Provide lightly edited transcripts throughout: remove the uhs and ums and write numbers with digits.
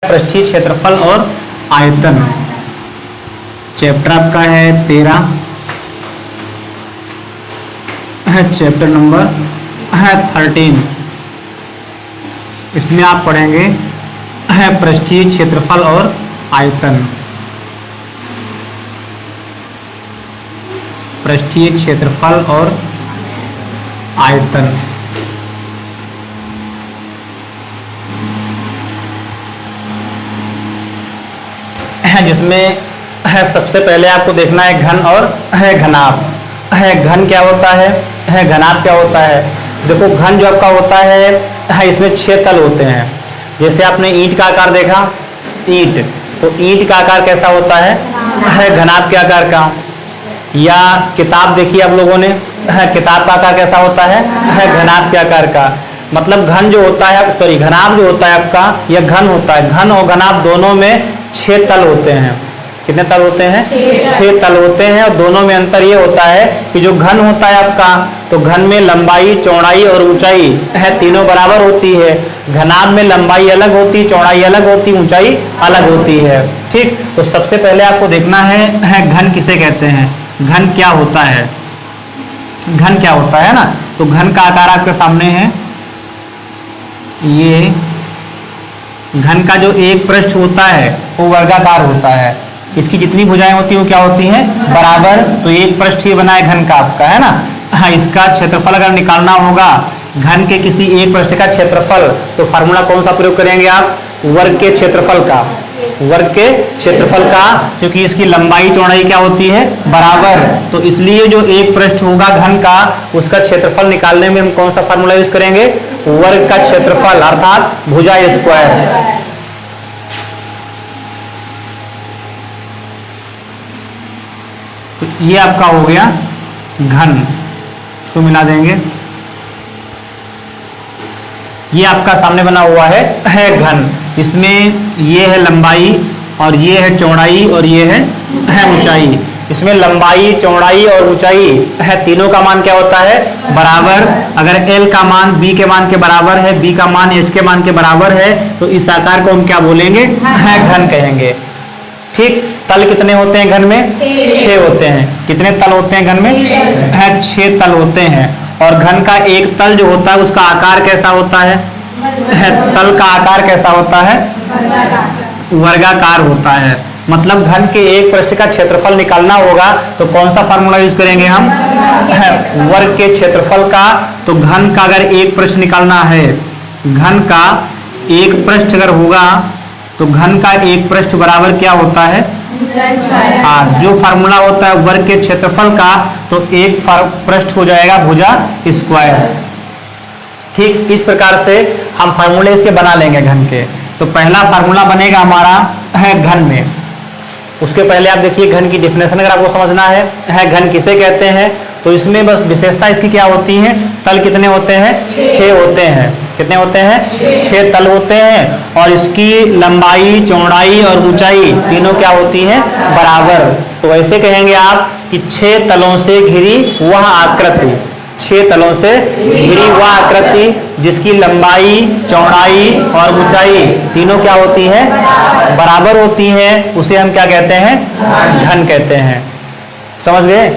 पृष्ठीय क्षेत्रफल और आयतन। चैप्टर आपका है 13, चैप्टर नंबर 13। इसमें आप पढ़ेंगे पृष्ठीय क्षेत्रफल और आयतन। पृष्ठीय क्षेत्रफल और आयतन। जिसमें सबसे पहले आपको देखना है घन और घनाभ। घन क्या होता है, घनाभ क्या होता है। देखो घन जो आपका होता है इसमें 6 तल होते हैं। जैसे आपने ईंट का आकार देखा, ईंट, तो ईंट का आकार कैसा होता है, घनाभ के आकार का। या किताब देखी आप लोगों ने, किताब का आकार कैसा होता है, घनाभ के आकार का। मतलब घन जो होता है, सॉरी घनाभ जो होता है आपका, यह घन होता है। घन और घनाभ दोनों में 6 तल होते हैं। कितने तल होते हैं, 6 तल होते हैं। और दोनों में अंतर ये होता है कि जो घन होता है आपका, तो घन में लंबाई, चौड़ाई और ऊंचाई तीनों बराबर होती है। घनाभ में लंबाई अलग होती, चौड़ाई अलग होती, ऊंचाई अलग होती है। ठीक, तो सबसे पहले आपको देखना है घन किसे कहते हैं, घन क्या होता है। घन क्या होता है ना, तो घन का आकार आपके सामने है। ये घन का जो एक पृष्ठ होता है वो वर्गाकार होता है। इसकी जितनी भुजाएं होती हैं वो क्या होती हैं, बराबर। तो एक पृष्ठ ये बना है घन का आपका, है ना। हाँ, इसका क्षेत्रफल अगर निकालना होगा घन के किसी एक पृष्ठ का क्षेत्रफल, तो फार्मूला कौन सा प्रयोग करेंगे आप, वर्ग के क्षेत्रफल का। वर्ग के क्षेत्रफल का, क्योंकि इसकी लंबाई चौड़ाई क्या होती है, बराबर। तो इसलिए जो एक पृष्ठ होगा घन का, उसका क्षेत्रफल निकालने में हम कौन सा फार्मूला यूज करेंगे, वर्ग का क्षेत्रफल, अर्थात भुजा स्क्वायर। तो ये आपका हो गया घन, इसको मिला देंगे। ये आपका सामने बना हुआ है घन। इसमें ये है लंबाई और ये है चौड़ाई और ये है ऊंचाई। इसमें लंबाई, चौड़ाई और ऊंचाई है, तीनों का मान क्या होता है, बराबर। अगर L का मान B के मान के बराबर है, B का मान H के मान के बराबर है, तो इस आकार को हम क्या बोलेंगे, घन कहेंगे। ठीक, तल कितने होते हैं घन में, 6 होते हैं। कितने तल होते हैं घन में, 6 तल होते हैं। और घन का एक तल जो होता है उसका आकार कैसा होता है, तल का आकार कैसा होता है, वर्गाकार होता है। मतलब घन के एक पृष्ठ का क्षेत्रफल निकालना होगा तो कौन सा फार्मूला यूज करेंगे हम, वर्ग के क्षेत्रफल का। तो घन का अगर एक पृष्ठ निकालना है, घन का एक पृष्ठ अगर होगा तो घन का एक पृष्ठ बराबर क्या होता है, जो फार्मूला होता है वर्ग के क्षेत्रफल का, तो एक पृष्ठ हो जाएगा भुजा स्क्वायर। ठीक, इस प्रकार से हम फार्मूले इसके बना लेंगे घन के। तो पहला फार्मूला बनेगा हमारा है घन में। उसके पहले आप देखिए घन की डिफिनेशन अगर आपको समझना है घन किसे कहते हैं, तो इसमें बस विशेषता इसकी क्या होती है, तल कितने होते हैं, 6 होते हैं। कितने होते हैं, 6 तल होते हैं। और इसकी लंबाई, चौड़ाई और ऊंचाई तीनों क्या होती हैं, बराबर। तो ऐसे कहेंगे आप कि 6 तलों से घिरी वह आकृति, 6 तलों से घिरी वह आकृति जिसकी लंबाई, चौड़ाई और ऊंचाई तीनों क्या होती है, बराबर होती है, उसे हम क्या कहते हैं, घन कहते हैं। समझ गए।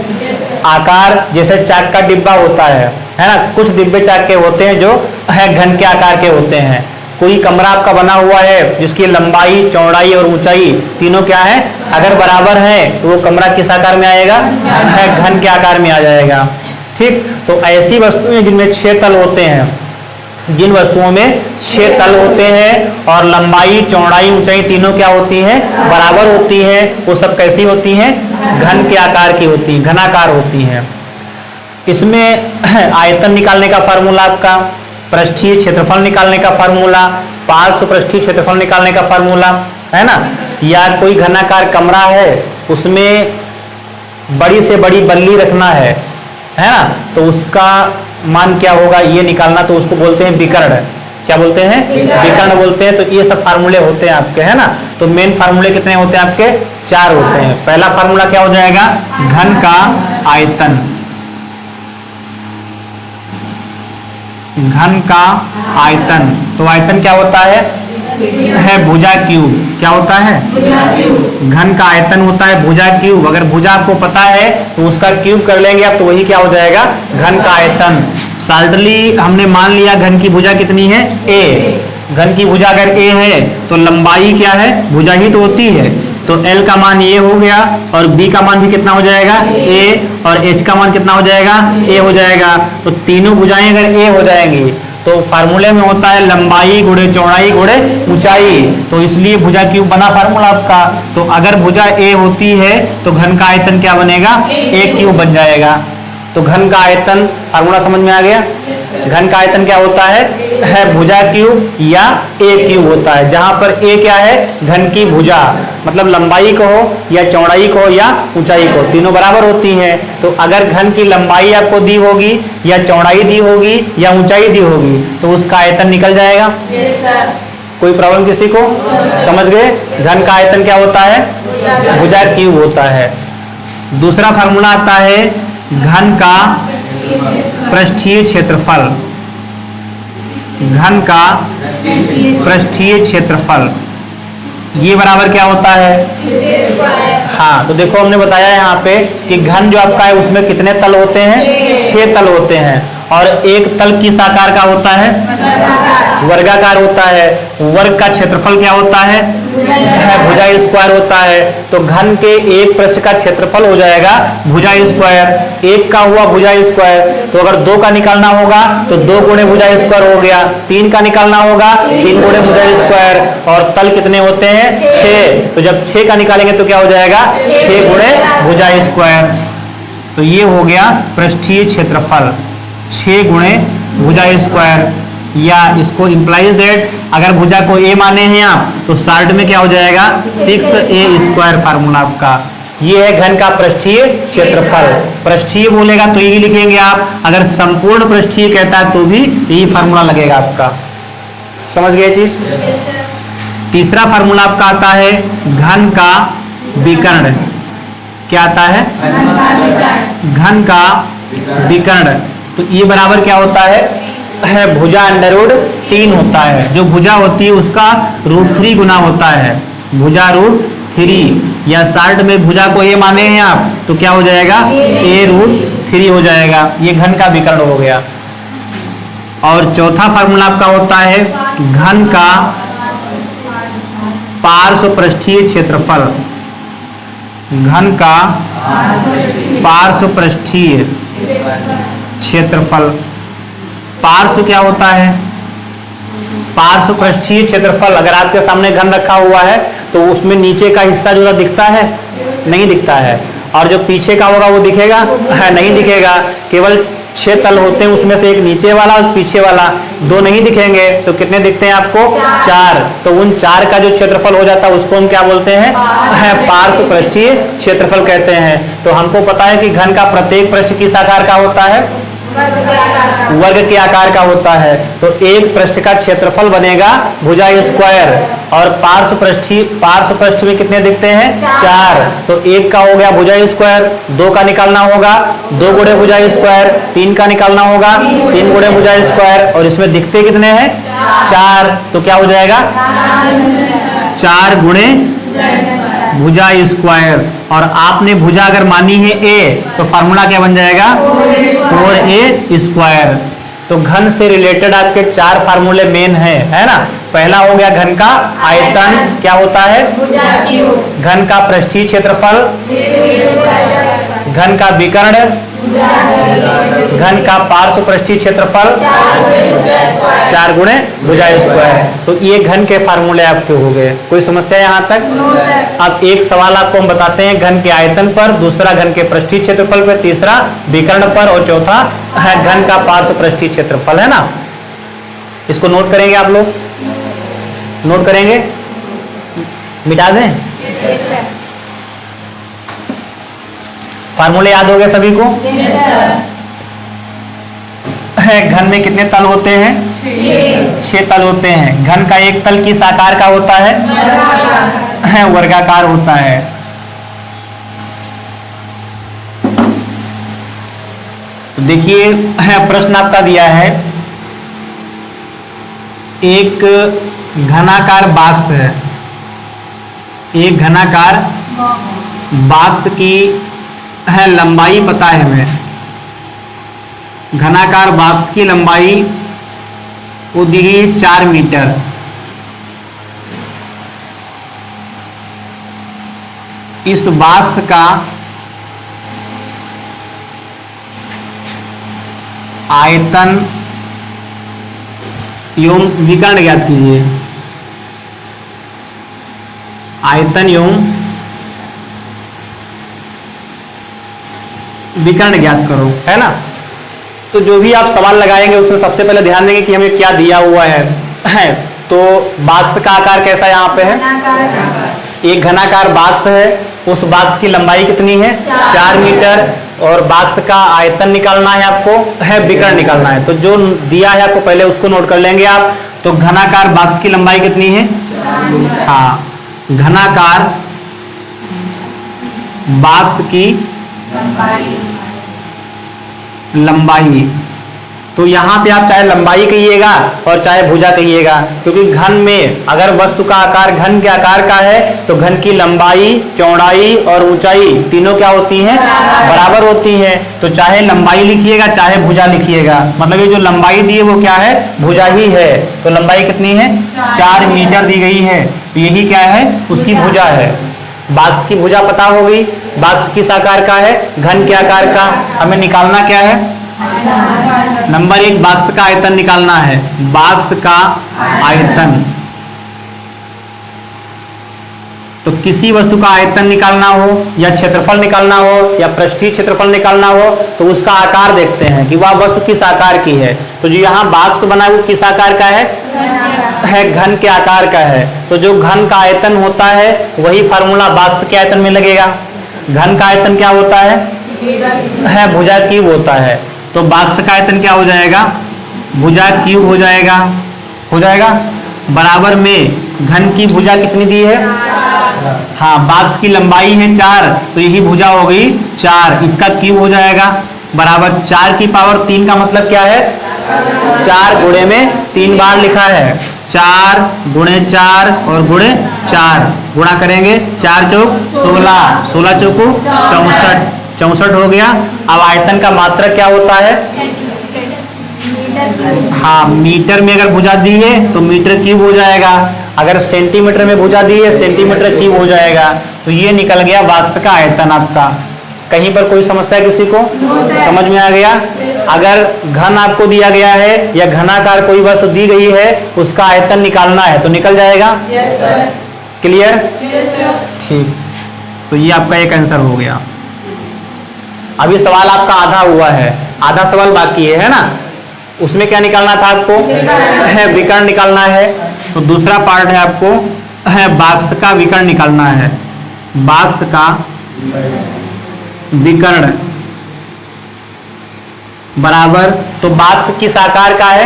आकार जैसे चाक का डिब्बा होता है ना, कुछ डिब्बे चाक के होते हैं जो है घन के आकार के होते हैं। कोई कमरा आपका बना हुआ है जिसकी लंबाई, चौड़ाई और ऊंचाई तीनों क्या है, अगर बराबर है तो वो कमरा किस आकार में आएगा, है घन के आकार में आ जाएगा। ठीक, तो ऐसी वस्तुएं जिनमें 6 तल होते हैं, जिन वस्तुओं में 6 तल होते हैं और लंबाई, चौड़ाई, ऊंचाई तीनों क्या होती है, बराबर होती है, वो सब कैसी होती हैं, घन के आकार की होती हैं, घनाकार होती हैं। इसमें आयतन निकालने का फार्मूला आपका, पृष्ठीय क्षेत्रफल निकालने का फार्मूला, पार्श्व पृष्ठीय क्षेत्रफल निकालने का फार्मूला, है ना। या कोई घनाकार कमरा है उसमें बड़ी से बड़ी बल्ली रखना है ना, तो उसका मान क्या होगा ये निकालना, तो उसको बोलते हैं विकर्ण। क्या बोलते हैं, विकर्ण बोलते हैं। तो ये सब फार्मूले होते हैं आपके, है ना। तो मेन फार्मूले कितने होते हैं आपके, 4 होते हैं। पहला फार्मूला क्या हो जाएगा, घन का आयतन। घन का आयतन, तो आयतन क्या होता है, है भुजा क्यूब। क्या होता है? घन का आयतन होता है भुजा क्यूब। अगर भुजा आपको पता है तो उसका क्यूब कर लेंगे आप, तो वही क्या हो जाएगा? घन का आयतन। सडनली हमने मान लिया घन की भुजा कितनी है? a। घन की भुजा अगर a है तो लंबाई क्या है? भुजा ही तो होती है। तो L का मान ये हो गया और B का मान भी कितना हो जाएगा? A। और H का मान कितना हो जाएगा? A हो जाएगा। तो तीनों भुजाएं अगर A हो जाएंगी तो फार्मूले में होता है लंबाई गुणे चौड़ाई गुणे ऊंचाई। तो इसलिए भुजा क्यूब बना फार्मूला आपका। तो अगर भुजा A होती है तो घन का आयतन क्या बनेगा? A क्यूब बन जाएगा। तो घन का आयतन फार्मूला समझ में आ गया? घन का आयतन क्या होता है भुजा क्यूब या a क्यूब होता है, जहां पर a क्या है? घन की भुजा, मतलब लंबाई को हो या चौड़ाई को या ऊंचाई को, तीनों बराबर होती हैं। तो अगर घन की लंबाई आपको दी होगी या चौड़ाई दी होगी या ऊंचाई दी होगी तो उसका आयतन निकल जाएगा। कोई प्रॉब्लम किसी को? समझ गए? घन का आयतन क्या होता है? भुजा क्यूब होता है। दूसरा फार्मूला आता है घन का पृष्ठीय क्षेत्रफल। घन का पृष्ठीय क्षेत्रफल ये बराबर क्या होता है? हाँ, तो देखो हमने बताया यहाँ पे कि घन जो आपका है उसमें कितने तल होते हैं? 6 तल होते हैं। और एक तल किस आकार का होता है? वर्गाकार होता है। वर्ग का क्षेत्रफल क्या होता है? भुजा स्क्वायर होता है। तो घन के एक पृष्ठ का क्षेत्रफल हो जाएगा भुजा स्क्वायर। एक का हुआ भुजा स्क्वायर, तो अगर 2 का निकालना होगा तो 2 गुणे भुजा स्क्वायर हो गया। 3 का निकालना होगा 3 गुणे भुजा स्क्वायर। और तल कितने होते हैं? 6। तो जब 6 का निकालेंगे तो क्या हो जाएगा? 6 गुणे भुजा स्क्वायर। तो ये हो गया पृष्ठीय क्षेत्रफल 6 गुणे भुजा स्क्वायर। या इसको इंप्लाइज दैट अगर भुजा को a माने हैं आप तो शॉर्ट में क्या हो जाएगा? 6a² फार्मूला आपका। ये है घन का पृष्ठीय क्षेत्रफल। पृष्ठीय बोलेगा तो यही लिखेंगे आप, अगर संपूर्ण पृष्ठीय कहता है तो भी यही फार्मूला लगेगा आपका। समझ गए चीज? तीसरा फार्मूला आपका आता है घन का विकर्ण। क्या आता है? घन का विकर्ण। तो ये बराबर क्या होता है भुजा √3 होता है। जो भुजा होती है उसका √3 गुना होता है। भुजा √3 या शॉर्ट में भुजा को a माने हैं आप तो क्या हो जाएगा? a√3 हो जाएगा। ये घन का विकर्ण हो गया। और चौथा फार्मूला आपका होता है घन का पार्श्व पृष्ठीय क्षेत्रफल। घन का पार्श्व पृष्ठीय क्षेत्रफल। पार्श्व क्या होता है? पार्श्व पृष्ठीय क्षेत्रफल। अगर आपके सामने घन रखा हुआ है तो उसमें नीचे का हिस्सा जो दिखता है? नहीं दिखता है। और जो पीछे का होगा वो दिखेगा? नहीं दिखेगा। केवल 6 तल होते हैं, उसमें से एक नीचे वाला और पीछे वाला, 2 नहीं दिखेंगे। तो कितने दिखते हैं आपको? 4। तो उन 4 का जो क्षेत्रफल हो जाता है उसको हम क्या बोलते हैं? पार्श्व पृष्ठीय क्षेत्रफल कहते हैं। तो हमको पता है कि घन का प्रत्येक पृष्ठ किस आकार का होता है? वर्ग के आकार का होता है। तो एक पृष्ठ का क्षेत्रफल बनेगा भुजा स्क्वायर। और पार्श्व पृष्ठ में कितने दिखते हैं? 4। तो एक का हो गया भुजा स्क्वायर, 2 का निकालना होगा 2 गुणे भुजा स्क्वायर, 3 का निकालना होगा 3 गुणे भुजा स्क्वायर। और इसमें दिखते कितने हैं? 4। तो क्या हो जाएगा? 4 गुणे भुजा स्क्वायर। और आपने भुजा अगर मानी है a तो फार्मूला क्या बन जाएगा? 4a²। तो घन से रिलेटेड आपके 4 फार्मूले मेन है ना? पहला हो गया घन का आयतन। क्या होता है? घन का पृष्ठीय क्षेत्रफल। घन का विकर्ण। घन का पार्श्व पृष्ठीय क्षेत्रफल 4 गुणे भुजा स्क्वायर। तो ये घन के फार्मूले आपके हो गए। कोई समस्या यहाँ तक? अब एक सवाल आपको हम बताते हैं घन के आयतन पर, दूसरा घन के पृष्ठीय क्षेत्रफल पर, तीसरा विकर्ण पर और चौथा है घन का पार्श्व पृष्ठीय क्षेत्रफल, है ना? इसको नोट करेंगे आप लोग? नोट करेंगे? मिटा दें? फार्मूले याद हो गए सभी को? घन में कितने तल होते हैं? 6 तल होते हैं। घन का एक तल किस आकार का होता है? वर्गाकार होता है। तो देखिए प्रश्न आपका दिया है एक घनाकार बॉक्स है, एक घनाकार बॉक्स की है लंबाई पता है हमें। घनाकार बॉक्स की लंबाई वो दी गई 4 मीटर। इस बॉक्स का आयतन एवं विकर्ण ज्ञात कीजिए। आयतन एवं विकर्ण ज्ञात करो, है ना। तो जो भी आप सवाल लगाएंगे उसमें सबसे पहले ध्यान देंगे कि हमें क्या दिया हुआ है। तो बॉक्स का आकार कैसा यहाँ पे है, एक घनाकार बॉक्स है, उस बॉक्स की लंबाई कितनी है 4 मीटर, और बॉक्स का आयतन निकालना है आपको, है विकर्ण निकालना है। तो जो दिया है आपको पहले उसको नोट कर लेंगे आप। तो घनाकार बॉक्स की लंबाई कितनी है, हाँ, घनाकार बॉक्स की लंबाई। तो यहाँ पे आप चाहे लंबाई कहिएगा और चाहे भुजा कहिएगा, क्योंकि घन में अगर वस्तु का आकार घन के आकार का है तो घन की लंबाई, चौड़ाई और ऊंचाई तीनों क्या होती हैं, बराबर होती हैं। तो चाहे लंबाई लिखिएगा चाहे भुजा लिखिएगा, मतलब ये जो लंबाई दी है वो क्या है, भुजा ही है। तो लंबाई कितनी है 4 मीटर दी गई है, यही क्या है उसकी भुजा है। बॉक्स की भुजा पता हो गई, बॉक्स किस आकार का है, घन के आकार का। हमें निकालना क्या है, नंबर 1 बॉक्स का आयतन निकालना है। बॉक्स का आयतन, तो किसी वस्तु का आयतन निकालना हो या क्षेत्रफल निकालना हो या पृष्ठीय क्षेत्रफल निकालना हो तो उसका आकार देखते हैं कि वह वस्तु किस आकार की है। तो जो यहाँ बॉक्स बना है वो किस आकार का है, घन के आकार का है। तो जो घन का आयतन होता है वही फार्मूला बॉक्स के आयतन में लगेगा। घन का आयतन क्या होता है भुजा क्यूब होता है। तो बॉक्स का आयतन क्या हो जाएगा, भुजा क्यूब हो जाएगा बराबर में घन की भुजा कितनी दी है, हाँ, बॉक्स की लंबाई है 4, तो यही भुजा हो गई 4, इसका क्यूब हो जाएगा बराबर 4 की पावर 3 का मतलब क्या है, 4 गुणे में 3 बार लिखा है, 4 गुणे 4 और गुणे 4 गुणा करेंगे, 4 चौक 16, 16 चौको 64 हो गया। अब आयतन का मात्रक क्या होता है, हाँ, मीटर में अगर भुजा दी है तो मीटर क्यूब हो जाएगा, अगर सेंटीमीटर में भुजा दी है सेंटीमीटर क्यूब हो जाएगा। तो ये निकल गया बॉक्स का आयतन आपका। कहीं पर कोई समस्या है किसी को, समझ में आ गया। अगर घन आपको दिया गया है या घनाकार कोई वस्तु दी गई है उसका आयतन निकालना है तो निकल जाएगा, क्लियर, ठीक। तो ये आपका एक आंसर हो गया। अभी सवाल आपका आधा हुआ है, आधा सवाल बाकी है ना। उसमें क्या निकालना था आपको, है विकर्ण निकालना है। तो दूसरा पार्ट है आपको है बॉक्स का विकर्ण निकालना है। बॉक्स का विकर्ण बराबर, तो बॉक्स किस आकार का है,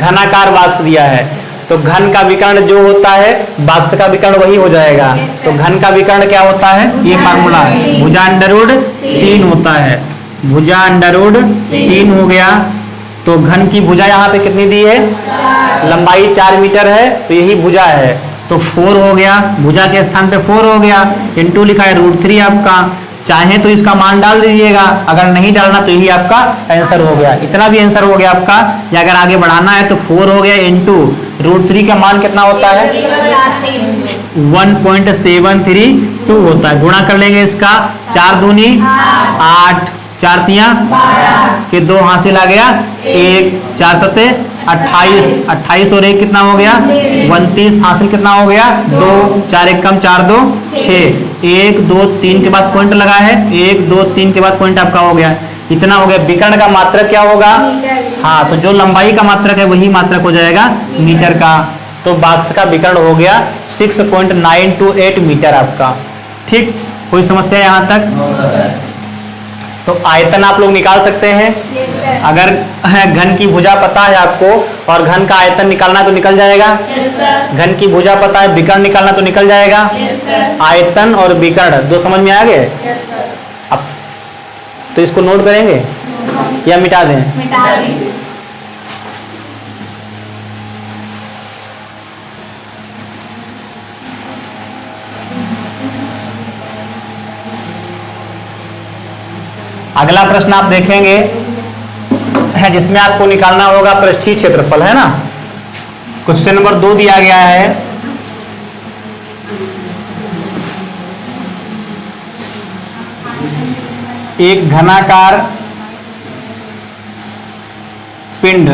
घनाकार बॉक्स दिया है, तो घन का विकर्ण जो होता है बॉक्स का विकर्ण वही हो जाएगा। तो घन का विकर्ण क्या होता है, ये फार्मूला है, भुजा अंडरवुड 3 होता है, भुजा अंडरवुड 3 हो गया। तो घन की भुजा यहाँ पे कितनी दी है, लंबाई 4 मीटर है, तो यही भुजा है, तो 4 हो गया, भुजा के स्थान पे 4 हो गया, इंटू लिखा है √3 आपका। चाहे तो इसका मान डाल दीजिएगा, अगर नहीं डालना तो यही आपका आंसर हो गया। इतना भी आंसर हो गया आपका, या अगर आगे बढ़ाना है तो 4 हो गया इंटू √3 का मान कितना होता है 1.732 होता है। गुणा कर लेंगे इसका, 4 दूनी 8, 4 तियां के 2 हासिल आ गया 1, 4 सते 28, 28 और 1 कितना हो गया 29, हासिल कितना हो गया 2, 4 1 कम 4 2 6, 1 2 3 के बाद पॉइंट लगा है, 1 2 3 के बाद पॉइंट आपका हो गया, इतना हो गया। विकर्ण का मात्रक क्या होगा, हाँ, तो जो लंबाई का मात्रक है वही मात्रक हो जाएगा मीटर का। तो बॉक्स का विकर्ण हो गया 6.928 मीटर आपका। ठीक, कोई समस्या यहाँ तक? तो आयतन आप लोग निकाल सकते हैं। अगर घन की भुजा पता है आपको और घन का आयतन निकालना है तो निकल जाएगा। घन की भुजा पता है, विकर्ण निकालना तो निकल जाएगा। आयतन और विकर्ण दो समझ में आ गए। अब तो इसको नोट करेंगे या मिटा दें? अगला प्रश्न आप देखेंगे है जिसमें आपको निकालना होगा पृष्ठीय क्षेत्रफल, है ना। क्वेश्चन नंबर 2 दिया गया है, एक घनाकार पिंड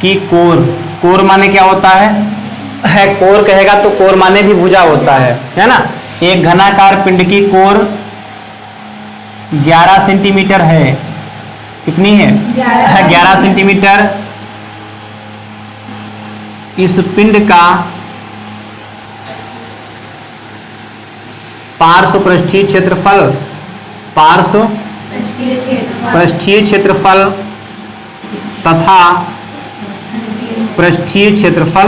की कोर माने क्या होता है कोर कहेगा तो कोर माने भी भुजा होता है ना। एक घनाकार पिंड की कोर 11 सेंटीमीटर है। कितनी है? 11 सेंटीमीटर। इस पिंड का पार्श्व पृष्ठीय क्षेत्रफल तथा पृष्ठीय क्षेत्रफल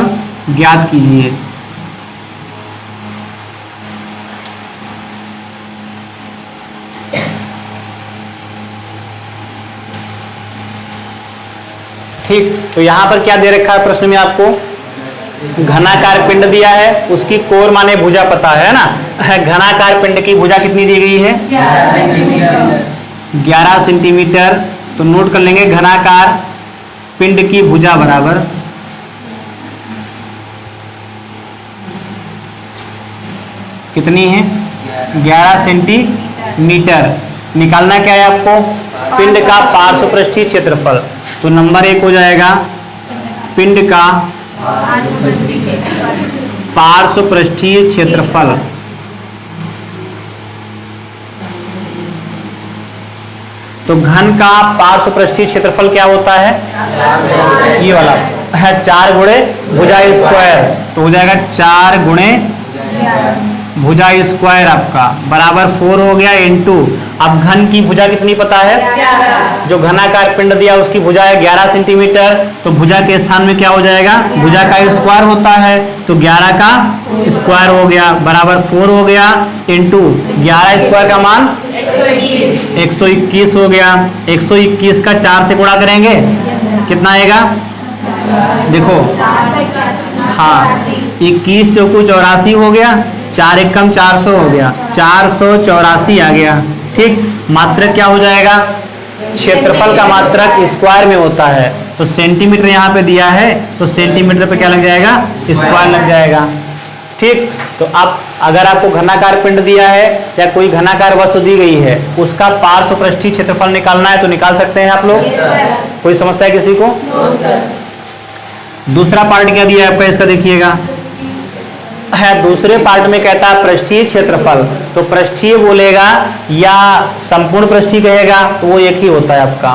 ज्ञात कीजिए। ठीक, तो यहां पर क्या दे रखा है प्रश्न में आपको? घनाकार पिंड दिया है, उसकी कोर माने भुजा पता है ना। घनाकार पिंड की भुजा कितनी दी गई है? 11 सेंटीमीटर। तो नोट कर लेंगे घनाकार पिंड की भुजा बराबर कितनी है? 11 सेंटीमीटर। निकालना क्या है आपको? पिंड का पार्श्व पृष्ठीय क्षेत्रफल। तो नंबर 1 हो जाएगा पिंड का पार्श्व पृष्ठीय क्षेत्रफल। तो घन का पार्श्व पृष्ठीय क्षेत्रफल क्या होता है? ये वाला है 4 गुणे भुजा स्क्वायर। तो हो जाएगा 4 गुणे भुजा स्क्वायर आपका बराबर 4 हो गया इनटू। अब घन की भुजा कितनी पता है? जो घनाकार पिंड दिया उसकी भुजा है 11 सेंटीमीटर। तो भुजा के स्थान में क्या हो जाएगा? भुजा का स्क्वायर होता है, तो 11 का स्क्वायर हो गया बराबर 4 हो गया इनटू 11 स्क्वायर का मान 121 हो गया। 121 का 4 से गुणा करेंगे कितना आएगा? देखो, हाँ 21 चौकू 84 हो गया, 4 एकम 400 हो गया, 484 आ गया। ठीक, मात्रक क्या हो जाएगा? क्षेत्रफल का मात्रक स्क्वायर में होता है। तो सेंटीमीटर यहाँ पे दिया है, तो सेंटीमीटर पे क्या लग जाएगा? स्क्वायर लग जाएगा। ठीक, तो आप अगर आपको घनाकार पिंड दिया है या कोई घनाकार वस्तु दी गई है, उसका पार्श्व पृष्ठीय क्षेत्रफल निकालना है तो निकाल सकते हैं आप लोग। कोई समस्या है किसी को? दूसरा पार्ट क्या दिया है आपका, इसका देखिएगा है। दूसरे पार्ट में कहता है पृष्ठीय क्षेत्रफल। तो पृष्ठीय बोलेगा या संपूर्ण पृष्ठीय कहेगा तो वो एक ही होता है आपका।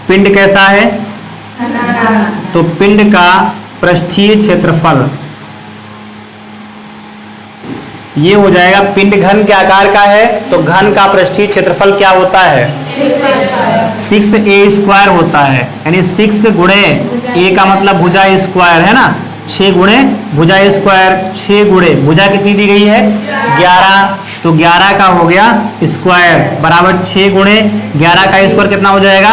पिंड कैसा है? तो पिंड का पृष्ठीय क्षेत्रफल ये हो जाएगा। पिंड घन के आकार का है तो घन का पृष्ठीय क्षेत्रफल क्या होता है? 6a स्क्वायर होता है, यानी 6 गुणे a का मतलब भुजा स्क्वायर है ना। 6 गुणे भुजा स्क्वायर, 6 गुणे भुजा कितनी दी गई है? 11। तो 11 का हो गया स्क्वायर बराबर 6 गुणे 11 का स्क्वायर कितना हो जाएगा?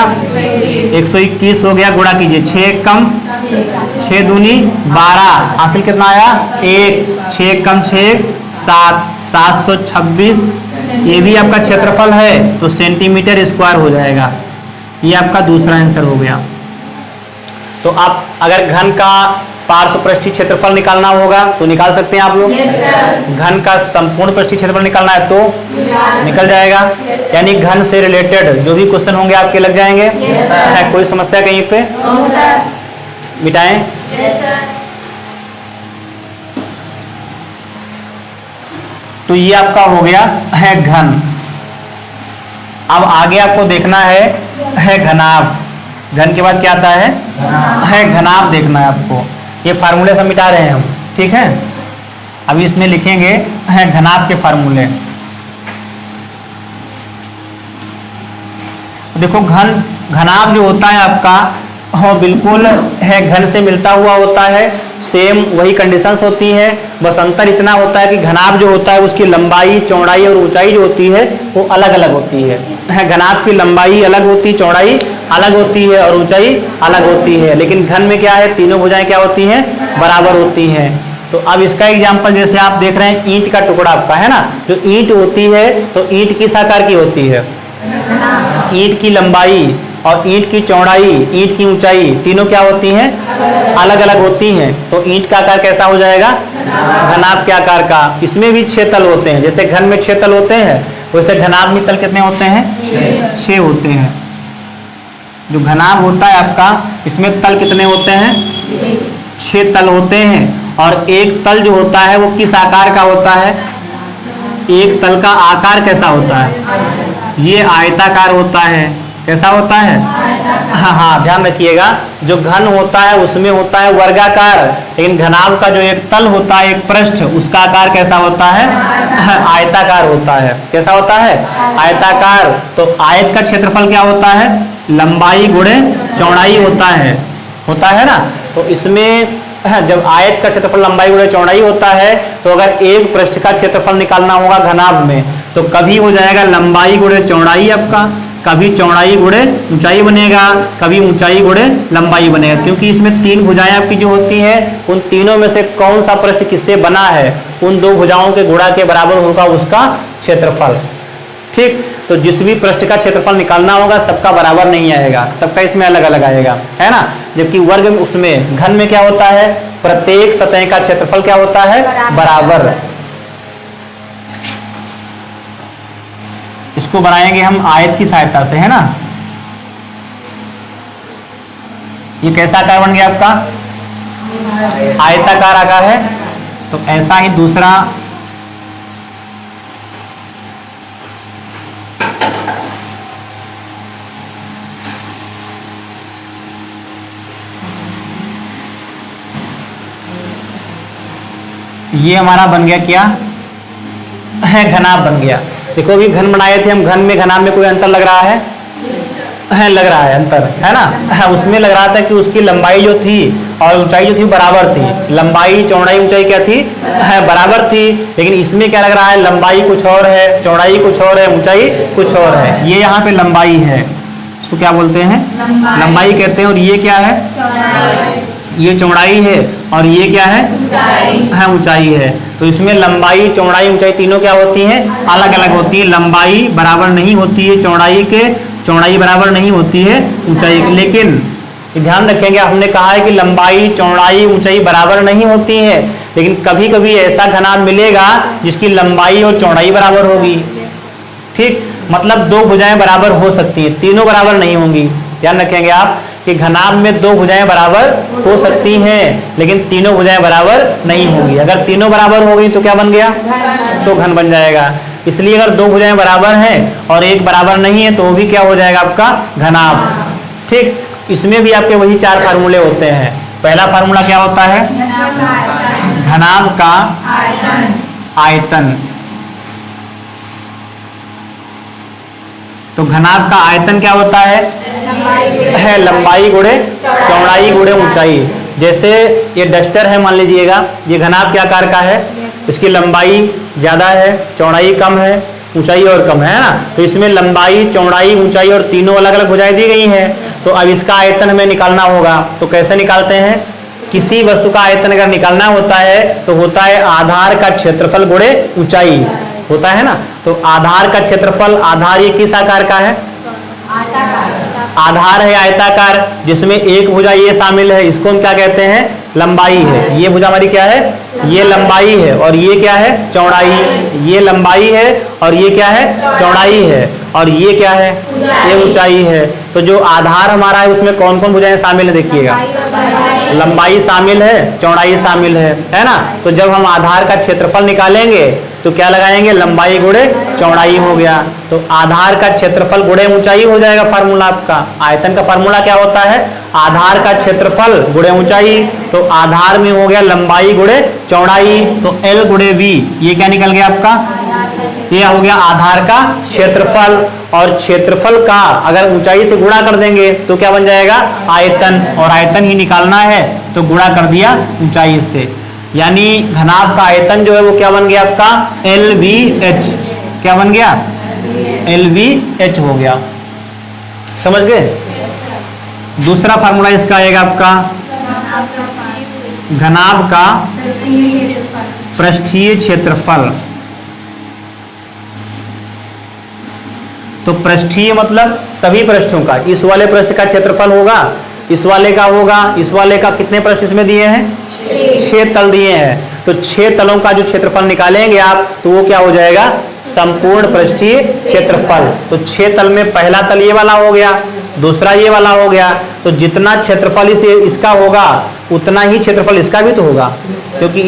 121 हो गया। गुणा कीजिए, 6 कम 6 दूनी 12, हासिल कितना आया? 1। 6 कम 6 7, 726। ये भी आपका क्षेत्रफल है तो सेंटीमीटर स्क्वायर हो जाएगा। ये आपका दूसरा आंसर हो गया। तो आप अगर घन का पार्श्व पृष्ठीय क्षेत्रफल निकालना होगा तो निकाल सकते हैं आप लोग। घन का संपूर्ण पृष्ठीय क्षेत्रफल निकालना है तो निकल जाएगा। यानी घन से रिलेटेड जो भी क्वेश्चन होंगे आपके लग जाएंगे। है कोई समस्या कहीं पे? मिटाएं। तो ये आपका हो गया है घन। अब आगे आपको देखना है घनाभ। घन के बाद क्या आता है घनाभ देखना है आपको। ये फार्मूले सब मिटा रहे हैं हम, ठीक है। अभी इसमें लिखेंगे है घनाभ के फार्मूले। देखो घनाभ जो होता है आपका हो बिल्कुल है घन से मिलता हुआ होता है। सेम वही कंडीशंस होती है, बस अंतर इतना होता है कि घनाभ जो होता है उसकी लंबाई, चौड़ाई और ऊंचाई जो होती है वो अलग अलग होती है। घनाभ की लंबाई अलग होती, चौड़ाई अलग होती है और ऊंचाई अलग होती है। लेकिन घन में क्या है? तीनों भुजाएं क्या होती हैं? बराबर होती हैं। तो अब इसका एग्जांपल जैसे आप देख रहे हैं ईंट का टुकड़ा आपका है ना, जो ईंट होती है तो ईंट किस आकार की होती है? ईंट की लंबाई और ईंट की चौड़ाई, ईंट की ऊंचाई तीनों क्या होती हैं? अलग अलग होती हैं। तो ईंट का आकार कैसा हो जाएगा? घनाभ के आकार का। इसमें भी 6 तल होते हैं, जैसे घन में 6 तल होते हैं वैसे घनाभ में तल कितने होते हैं? 6 होते हैं। जो घनाभ होता है आपका इसमें तल कितने होते हैं? 6 तल होते हैं। और एक तल जो होता है वो किस आकार का होता है? एक तल का आकार कैसा होता है? ये आयताकार होता है। कैसा होता है? हाँ, ध्यान रखिएगा, जो घन होता है उसमें होता है वर्गाकार, लेकिन घनाभ का जो एक तल होता है, एक पृष्ठ, उसका आकार कैसा होता है? आयताकार होता है। कैसा होता है? आयताकार। तो आयत का क्षेत्रफल क्या होता है? लंबाई गुणे चौड़ाई होता है ना। तो इसमें जब आयत का क्षेत्रफल लंबाई गुणे चौड़ाई होता है तो अगर एक पृष्ठ का क्षेत्रफल निकालना होगा घनाभ में तो कभी हो जाएगा लंबाई गुणे चौड़ाई आपका, कभी चौड़ाई गुणे ऊंचाई बनेगा, कभी ऊंचाई गुणे लंबाई बनेगा, क्योंकि इसमें 3 भुजाएं आपकी जो होती हैं उन तीनों में से कौन सा पृष्ठ किससे बना है, उन 2 भुजाओं के गुणा के बराबर होगा उसका क्षेत्रफल। ठीक, तो जिस भी पृष्ठ का क्षेत्रफल निकालना होगा सबका बराबर नहीं आएगा, सबका इसमें अलग अलग आएगा, है ना। जबकि वर्ग में उसमें घन में क्या होता है? प्रत्येक सतह का क्षेत्रफल क्या होता है? बराबर। इसको बनाएंगे हम आयत की सहायता से, है ना। ये कैसा आकार बन गया आपका? आयताकार आकार है। तो ऐसा ही दूसरा ये हमारा बन गया क्या है? घनाभ बन गया। देखो अभी घन बनाए थे हम, घन में घनाभ में कोई अंतर लग रहा है? लग रहा है अंतर, है ना। उसमें लग रहा था कि उसकी लंबाई जो थी और ऊंचाई जो थी बराबर थी, लंबाई चौड़ाई ऊंचाई क्या थी? बराबर थी। लेकिन इसमें क्या लग रहा है? लंबाई कुछ और है, चौड़ाई कुछ और है, ऊंचाई कुछ और है। ये यहाँ पे लंबाई है, इसको क्या बोलते हैं? लंबाई कहते हैं। और ये क्या है? ये चौड़ाई है। और ये क्या है? ऊंचाई है। तो इसमें लंबाई चौड़ाई ऊंचाई तीनों क्या होती हैं? अलग अलग होती है। लंबाई बराबर नहीं होती है चौड़ाई के, चौड़ाई बराबर नहीं होती है ऊंचाई के। लेकिन ध्यान रखेंगे, हमने कहा है कि लंबाई चौड़ाई ऊंचाई बराबर नहीं होती है, लेकिन कभी कभी ऐसा घनाभ मिलेगा जिसकी लंबाई और चौड़ाई बराबर होगी। ठीक, मतलब 2 भुजाएं बराबर हो सकती हैं, तीनों बराबर नहीं होंगी। ध्यान रखेंगे आप कि घनाभ में 2 भुजाएं बराबर हो सकती हैं लेकिन तीनों भुजाएं बराबर नहीं होंगी। अगर तीनों बराबर हो गई तो क्या बन गया? तो घन बन जाएगा। इसलिए अगर 2 भुजाएं बराबर हैं और एक बराबर नहीं है तो वो भी क्या हो जाएगा? आपका घनाभ। ठीक, इसमें भी आपके वही 4 फार्मूले होते हैं। पहला फार्मूला क्या होता है? घनाभ का आयतन। तो घनाभ का आयतन क्या होता है? लंबाई गुणे चौड़ाई गुणे ऊंचाई। जैसे ये डस्टर है मान लीजिएगा, ये घनाभ के आकार का है, इसकी लंबाई ज्यादा है, चौड़ाई कम है, ऊंचाई और कम है ना। तो इसमें लंबाई चौड़ाई ऊंचाई और तीनों अलग अलग भुजाएं दी गई हैं। तो अब इसका आयतन हमें निकालना होगा। तो कैसे निकालते हैं? किसी वस्तु का आयतन अगर निकालना होता है तो होता है आधार का क्षेत्रफल गुणे ऊंचाई होता है ना। तो आधार का क्षेत्रफल, आधार ये किस आकार का है? आधार है आयताकार, जिसमें एक भुजा ये शामिल है, इसको हम क्या कहते हैं? लंबाई है। ये भुजा हमारी क्या है? ये लंबाई है। और ये क्या है? चौड़ाई। ये लंबाई है और ये क्या है? चौड़ाई है। और ये क्या है? ये ऊंचाई है। तो जो आधार हमारा है उसमें कौन कौन भुजाएं शामिल है? देखिएगा, लंबाई शामिल है, चौड़ाई शामिल है ना। तो जब हम आधार का क्षेत्रफल निकालेंगे तो क्या लगाएंगे? लंबाई गुणे चौड़ाई हो गया। तो आधार का क्षेत्रफल गुणे ऊंचाई हो जाएगा फार्मूला आपका। आयतन का फार्मूला क्या होता है? आधार का क्षेत्रफल गुणे ऊंचाई। तो आधार में हो गया लंबाई गुणे चौड़ाई, तो L गुणे V, ये क्या निकल गया आपका? ये हो गया आधार का क्षेत्रफल। और क्षेत्रफल का अगर ऊंचाई से गुणा कर देंगे तो क्या बन जाएगा? आयतन। और आयतन ही निकालना है तो गुणा कर दिया ऊंचाई से, यानी घनाभ का आयतन जो है वो क्या बन गया आपका? LVH। क्या बन गया? LVH हो गया। समझ गए? दूसरा फार्मूला इसका आएगा आपका घनाभ का पृष्ठीय क्षेत्रफल। तो पृष्ठीय मतलब सभी पृष्ठों का, इस वाले पृष्ठ का क्षेत्रफल होगा, इस वाले का होगा, इस वाले का। कितने पृष्ठ इसमें दिए हैं? 6 तल दिए हैं। तो 6 तलों का जो क्षेत्रफल निकालेंगे आप, तो वो क्या हो जाएगा? संपूर्ण पृष्ठीय क्षेत्रफल। तो 6 तल में पहला तल ये वाला हो गया, दूसरा ये वाला हो गया। तो जितना क्षेत्रफल इसका होगा उतना ही क्षेत्रफल इसका भी तो होगा, क्योंकि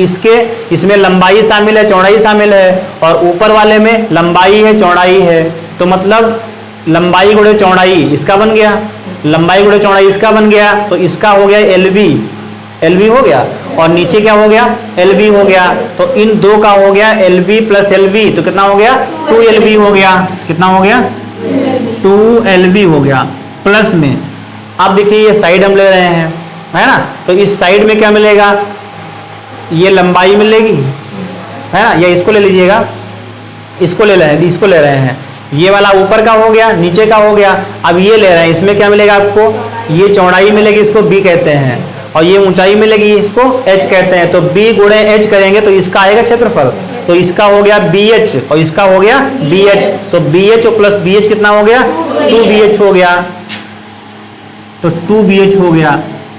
इसमें लंबाई शामिल है, चौड़ाई शामिल है, और ऊपर वाले में लंबाई है, चौड़ाई है। तो मतलब लंबाई गुणे चौड़ाई इसका बन गया, लंबाई गुणे चौड़ाई इसका बन गया। तो इसका हो गया LB हो गया, और नीचे क्या हो गया? LB हो गया। तो इन दो का हो गया LB प्लस LB, तो कितना हो गया? 2LB हो गया। कितना हो गया? 2LB हो गया। प्लस में अब देखिए ये साइड हम ले रहे हैं, है ना? तो इस साइड में क्या मिलेगा? ये लंबाई मिलेगी, है ना? या इसको ले लीजिएगा, इसको ले रहे हैं। ये वाला ऊपर का हो गया, नीचे का हो गया। अब ये ले रहे हैं, इसमें क्या मिलेगा आपको? ये चौड़ाई मिलेगी, इसको B कहते हैं, और ये ऊंचाई मिलेगी, इसको H कहते हैं। तो B गुणे H करेंगे तो इसका आएगा क्षेत्रफल। तो इसका हो गया BH और इसका हो गया BH। तो BH प्लस BH कितना हो गया? 2BH हो गया। तो 2BH हो गया।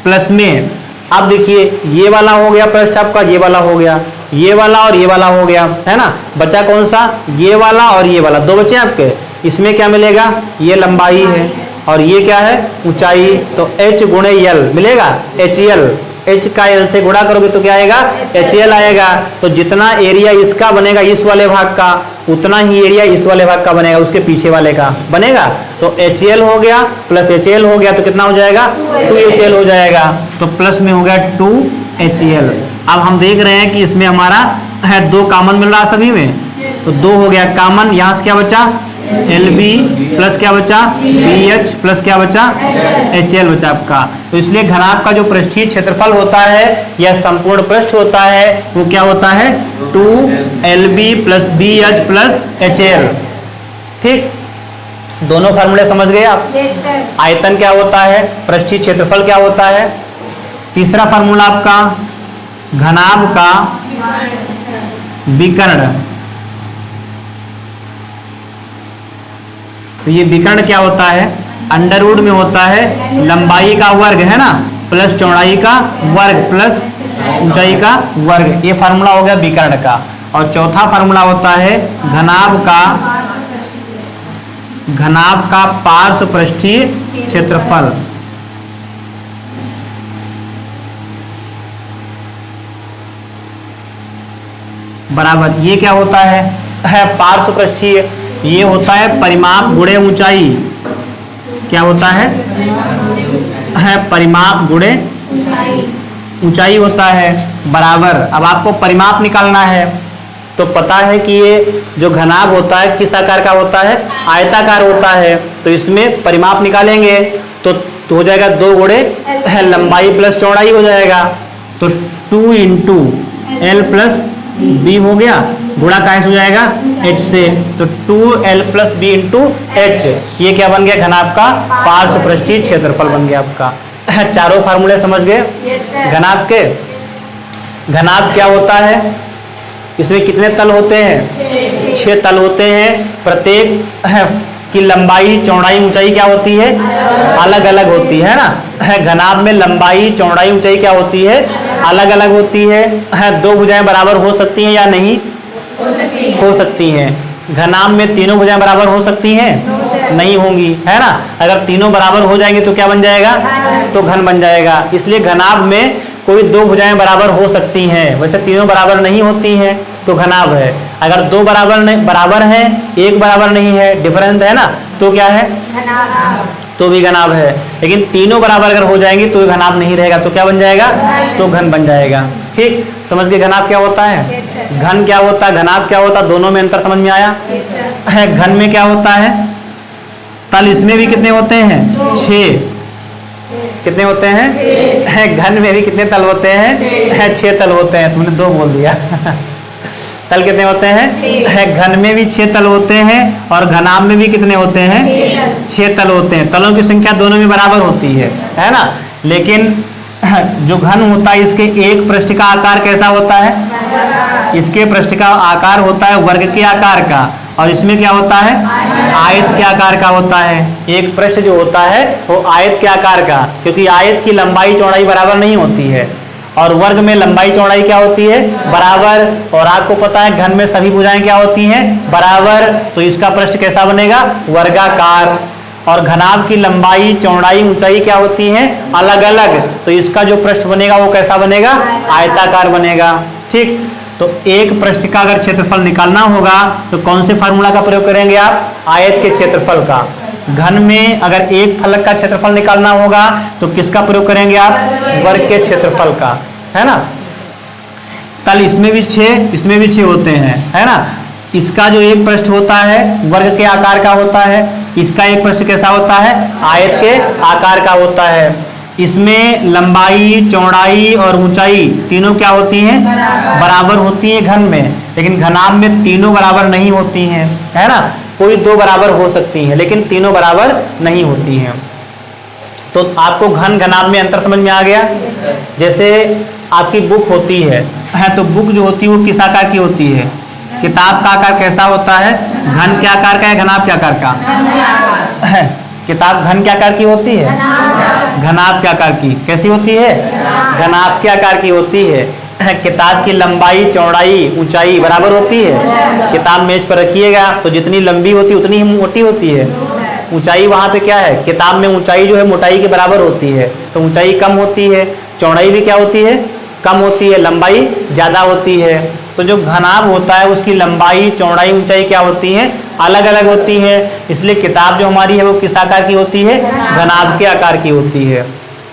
प्लस में अब देखिए ये वाला हो गया पृष्ठ आपका, ये वाला हो गया, ये वाला और ये वाला हो गया, है ना? बचा कौन सा? ये वाला और ये वाला, 2 बचे आपके। इसमें क्या मिलेगा? ये लंबाई है और ये क्या है? ऊंचाई। तो H गुणे L मिलेगा, HL। H का L से गुणा करोगे तो क्या आएगा? HL आएगा। तो जितना एरिया इसका बनेगा इस वाले भाग का, उतना ही एरिया इस वाले भाग का बनेगा, उसके पीछे वाले का बनेगा। तो HL हो गया प्लस HL हो गया, तो कितना हो जाएगा? 2HL हो जाएगा। तो प्लस में हो गया 2HL। अब हम देख रहे हैं कि इसमें हमारा है 2 कॉमन मिल रहा है सभी में, तो 2 हो गया कॉमन। यहाँ से क्या बचा? LB प्लस क्या बचा? BH प्लस क्या बचा? HL बचा आपका। तो इसलिए घनाभ का जो पृष्ठीय क्षेत्रफल होता है या संपूर्ण पृष्ठ होता है वो क्या होता है? 2LB plus BH plus HL। ठीक, दोनों फार्मूले समझ गए आप? आयतन क्या होता है, पृष्ठीय क्षेत्रफल क्या होता है। तीसरा फार्मूला आपका घनाभ का विकर्ण। तो ये विकर्ण क्या होता है? अंडर रूट में होता है लंबाई का वर्ग, है ना, प्लस चौड़ाई का वर्ग प्लस ऊंचाई का वर्ग। ये फार्मूला हो गया विकर्ण का। और चौथा फार्मूला होता है घनाभ का पार्श्व पृष्ठीय क्षेत्रफल। बराबर ये क्या होता है पार्श्व पृष्ठीय, ये होता है परिमाप गुणे ऊंचाई। क्या होता है परिमाप गुणे ऊंचाई होता है, बराबर। अब आपको परिमाप निकालना है, तो पता है कि ये जो घनाभ होता है किस आकार का होता है? आयताकार होता है। तो इसमें परिमाप निकालेंगे तो हो जाएगा 2 गुणे लंबाई प्लस चौड़ाई हो जाएगा। तो 2 इंटू L प्लस B हो गया, गुणा काहे से हो जाएगा? H से। तो 2L plus B into H, ये क्या बन गया? घनाभ का पार्श्व पृष्ठीय क्षेत्रफल बन गया आपका। चारों फार्मूले समझ गए घनाभ के। घनाभ क्या होता है? इसमें कितने तल होते हैं? 6 तल होते हैं। प्रत्येक की लंबाई चौड़ाई ऊंचाई क्या होती है? अलग अलग होती है ना। घनाभ में लंबाई चौड़ाई ऊंचाई क्या होती है? अलग अलग होती है। 2 भुजाएं बराबर हो सकती हैं या नहीं हो सकती हैं? घनाभ में तीनों भुजाएं बराबर हो सकती हैं? नहीं होंगी, है ना। अगर तीनों बराबर हो जाएंगे तो क्या बन जाएगा? तो घन बन जाएगा। इसलिए घनाभ में कोई 2 भुजाएं बराबर हो सकती हैं, वैसे तीनों बराबर नहीं होती हैं तो घनाभ है। अगर 2 बराबर हैं, 1 बराबर नहीं है, डिफरेंस है ना, तो क्या है? तो भी घनाभ है। लेकिन तीनों बराबर अगर हो जाएंगे तो घनाभ नहीं रहेगा, तो क्या बन जाएगा? तो घन बन जाएगा। ठीक, समझ के घनाभ क्या होता है, घन क्या होता है, घनाभ क्या होता है, दोनों में अंतर समझ में आया है। घन में क्या होता है? तल इसमें भी कितने होते हैं? 6। कितने होते हैं? घन में भी कितने तल होते हैं? 6 तल होते हैं। तुमने 2 बोल दिया। तल कितने होते हैं? घन में भी 6 तल होते हैं और घनाभ में भी कितने होते हैं? 6 तल होते हैं। तलों की संख्या दोनों में बराबर होती है ना। लेकिन जो घन होता है इसके एक पृष्ठ का आकार कैसा होता है? इसके पृष्ठ का आकार होता है वर्ग के आकार का, और इसमें क्या होता है? आयत के आकार का होता है। एक पृष्ठ जो होता है वो आयत के आकार का, क्योंकि आयत की लंबाई चौड़ाई बराबर नहीं होती है, और वर्ग में लंबाई चौड़ाई क्या होती है? बराबर। और आपको पता है घन में सभी भुजाएं क्या होती हैं? बराबर। तो इसका पृष्ठ कैसा बनेगा? वर्गाकार। और घनाभ की लंबाई चौड़ाई ऊंचाई क्या होती है? अलग अलग। तो इसका जो पृष्ठ बनेगा वो कैसा बनेगा? आयताकार बनेगा। ठीक, तो एक पृष्ठ का अगर क्षेत्रफल निकालना होगा तो कौन से फार्मूला का प्रयोग करेंगे आप? आयत के क्षेत्रफल का। घन में अगर एक फलक का क्षेत्रफल निकालना होगा तो किसका प्रयोग करेंगे आप? वर्ग के क्षेत्रफल का, है ना। तल इसमें भी 6, इसमें भी 6 होते हैं, है ना। इसका जो एक पृष्ठ होता है वर्ग के आकार का होता है, इसका एक पृष्ठ कैसा होता है? आयत के आकार का होता है। इसमें लंबाई चौड़ाई और ऊंचाई तीनों क्या होती हैं? बराबर होती हैं घन में, लेकिन घनाभ में तीनों बराबर नहीं होती हैं, है ना। कोई 2 बराबर हो सकती हैं लेकिन तीनों बराबर नहीं होती हैं। तो आपको घन घनाभ में अंतर समझ में आ गया। जैसे आपकी बुक होती है, तो बुक जो होती है वो किस आकार की होती है? किताब का आकार कैसा होता है? घन के आकार का या घनाभ के आकार का? किताब घन के आकार की होती है, घनाभ के आकार की। कैसी होती है? घनाभ के आकार की होती है। किताब की लंबाई चौड़ाई ऊंचाई बराबर होती है। किताब मेज पर रखिएगा तो जितनी लंबी होती है उतनी ही मोटी होती है। ऊंचाई वहाँ पे क्या है? किताब में ऊंचाई जो है मोटाई के बराबर होती है, तो ऊंचाई कम होती है, चौड़ाई भी क्या होती है? कम होती है, लंबाई ज़्यादा होती है। तो जो घनाभ होता है उसकी लंबाई चौड़ाई ऊंचाई क्या होती है? अलग अलग होती है। इसलिए किताब जो हमारी है वो किस आकार की होती है? घनाभ के आकार की होती है।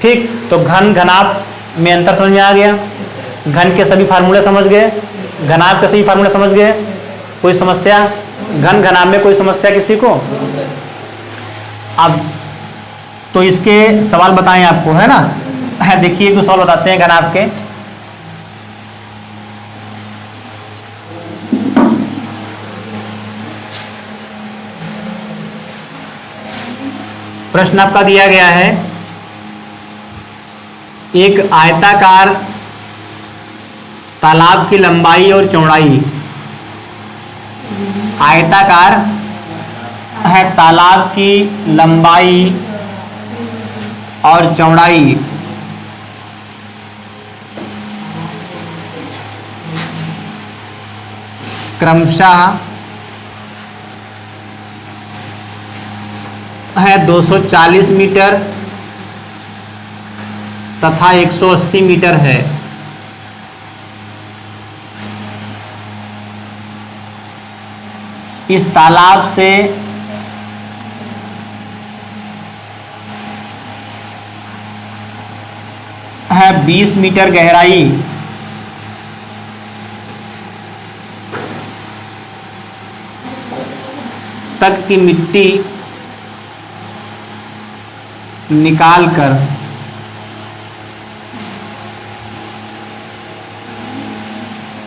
ठीक, तो घन घनाभ में अंतर समझ में आ गया। घन के सभी फार्मूले समझ गए, घनाभ के सभी फार्मूले समझ गए। कोई समस्या? घन घनाभ में कोई समस्या किसी को? अब तो इसके सवाल बताएं आपको, है ना। देखिए एक दो सवाल बताते हैं घनाभ के। प्रश्न आपका दिया गया है, एक आयताकार तालाब की लंबाई और चौड़ाई, आयताकार है तालाब की लंबाई और चौड़ाई क्रमशः है 240 मीटर तथा 180 मीटर है। इस तालाब से है 20 मीटर गहराई तक की मिट्टी निकालकर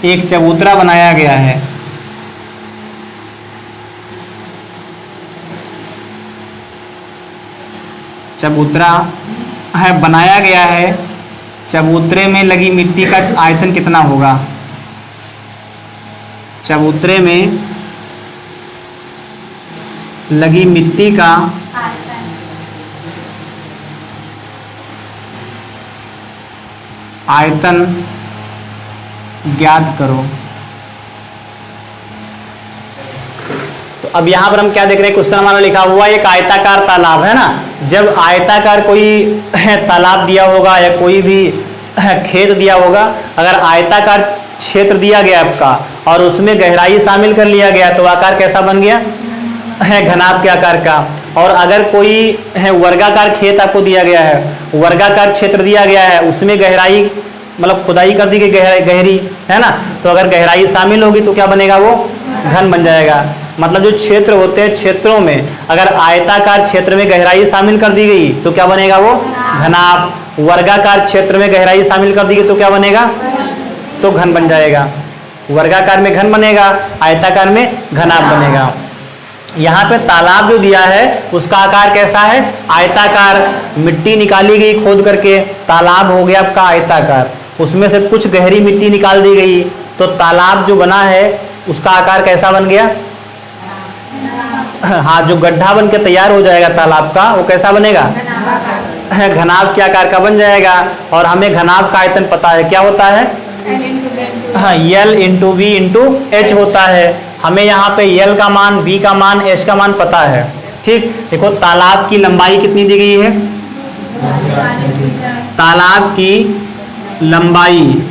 एक चबूतरा बनाया गया है। चबूतरा है बनाया गया है, चबूतरे में लगी मिट्टी का आयतन कितना होगा? चबूतरे में लगी मिट्टी का आयतन ज्ञात करो। तो अब यहां पर हम क्या देख रहे हैं? क्वेश्चन हमारा लिखा हुआ है एक आयताकार तालाब, है ना। जब आयताकार कोई तालाब दिया होगा या कोई भी खेत दिया होगा, अगर आयताकार क्षेत्र दिया गया आपका और उसमें गहराई शामिल कर लिया गया तो आकार कैसा बन गया? है घनाभ के आकार का। और अगर कोई है वर्गाकार खेत आपको दिया गया है, वर्गाकार क्षेत्र दिया गया है, उसमें गहराई मतलब खुदाई कर दी गई गहरी, है ना, तो अगर गहराई शामिल होगी तो क्या बनेगा? वो घन बन जाएगा। मतलब जो क्षेत्र होते हैं, क्षेत्रों में अगर आयताकार क्षेत्र में गहराई शामिल कर दी गई तो क्या बनेगा? वो घनाभ। वर्गाकार क्षेत्र में गहराई शामिल कर दी गई तो क्या बनेगा? तो घन बन जाएगा। वर्गाकार में घन बनेगा, आयताकार में घनाभ बनेगा। यहाँ पे तालाब जो दिया है उसका आकार कैसा है? आयताकार। मिट्टी निकाली गई खोद करके, तालाब हो गया आपका आयताकार, उसमें से कुछ गहरी मिट्टी निकाल दी गई, तो तालाब जो बना है उसका आकार कैसा बन गया? हाँ, जो गड्ढा बन के तैयार हो जाएगा तालाब का वो कैसा बनेगा? घनाभ के आकार का बन जाएगा। और हमें घनाभ का आयतन पता है, क्या होता है? हाँ, L into V into H होता है। हमें यहाँ पे L का मान, V का मान, H का मान पता है। ठीक, देखो तालाब की लंबाई कितनी दी गई है? तालाब की लंबाई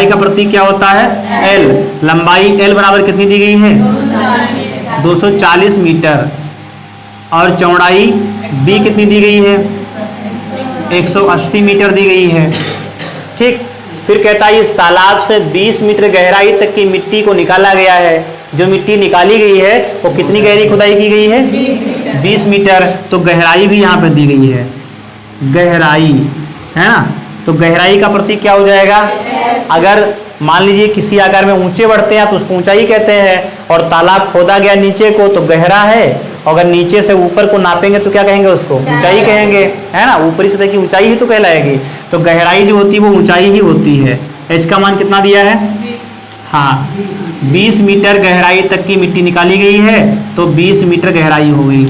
का प्रतीक क्या होता है? L। लंबाई L बराबर कितनी दी गई है? 240 मीटर। और चौड़ाई B कितनी दी गई है? 180 मीटर दी गई है। ठीक, फिर कहता है इस तालाब से 20 मीटर गहराई तक की मिट्टी को निकाला गया है। जो मिट्टी निकाली गई है वो कितनी गहरी खुदाई की गई है? 20 मीटर। तो गहराई भी यहाँ पे दी गई है, गहराई है ना। तो गहराई का प्रतीक क्या हो जाएगा? अगर मान लीजिए किसी आकार में ऊंचे बढ़ते हैं तो उसको ऊंचाई कहते हैं, और तालाब खोदा गया नीचे को तो गहरा है, अगर नीचे से ऊपर को नापेंगे तो क्या कहेंगे? उसको ऊंचाई कहेंगे, है ना। ऊपरी सतह की ऊंचाई ही तो कहलाएगी। तो गहराई जो होती है वो ऊंचाई ही होती है। H का मान कितना दिया है? हाँ, 20 मीटर गहराई तक की मिट्टी निकाली गई है, तो 20 मीटर गहराई हो गई।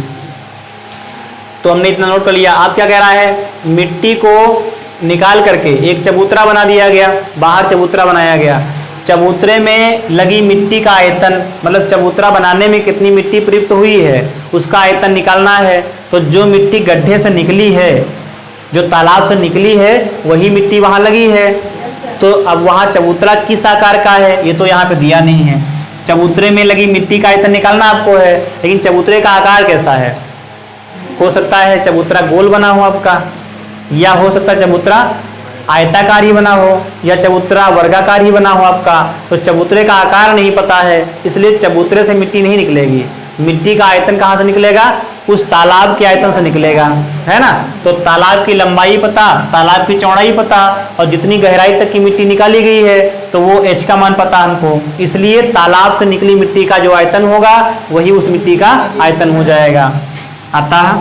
तो हमने इतना नोट कर लिया। आप क्या कह रहा है? मिट्टी को निकाल करके एक चबूतरा बना दिया गया, बाहर चबूतरा बनाया गया। चबूतरे में लगी मिट्टी का आयतन, मतलब चबूतरा बनाने में कितनी मिट्टी प्रयुक्त हुई है उसका आयतन निकालना है। तो जो मिट्टी गड्ढे से निकली है, जो तालाब से निकली है, वही मिट्टी वहाँ लगी है। तो अब वहाँ चबूतरा किस आकार का है ये तो यहाँ पे दिया नहीं है। चबूतरे में लगी मिट्टी का आयतन निकालना आपको है, लेकिन चबूतरे का आकार कैसा है? हो सकता है चबूतरा गोल बना हो आपका, या हो सकता है चबूतरा आयताकार ही बना हो, या चबूतरा वर्गाकार ही बना हो आपका। तो चबूतरे का आकार नहीं पता है, इसलिए चबूतरे से मिट्टी नहीं निकलेगी। मिट्टी का आयतन कहाँ से निकलेगा? उस तालाब के आयतन से निकलेगा, है ना। तो तालाब की लंबाई पता, तालाब की चौड़ाई पता, और जितनी गहराई तक की मिट्टी निकाली गई है तो वो H का मान पता हमको। इसलिए तालाब से निकली मिट्टी का जो आयतन होगा वही उस मिट्टी का आयतन हो जाएगा। अतः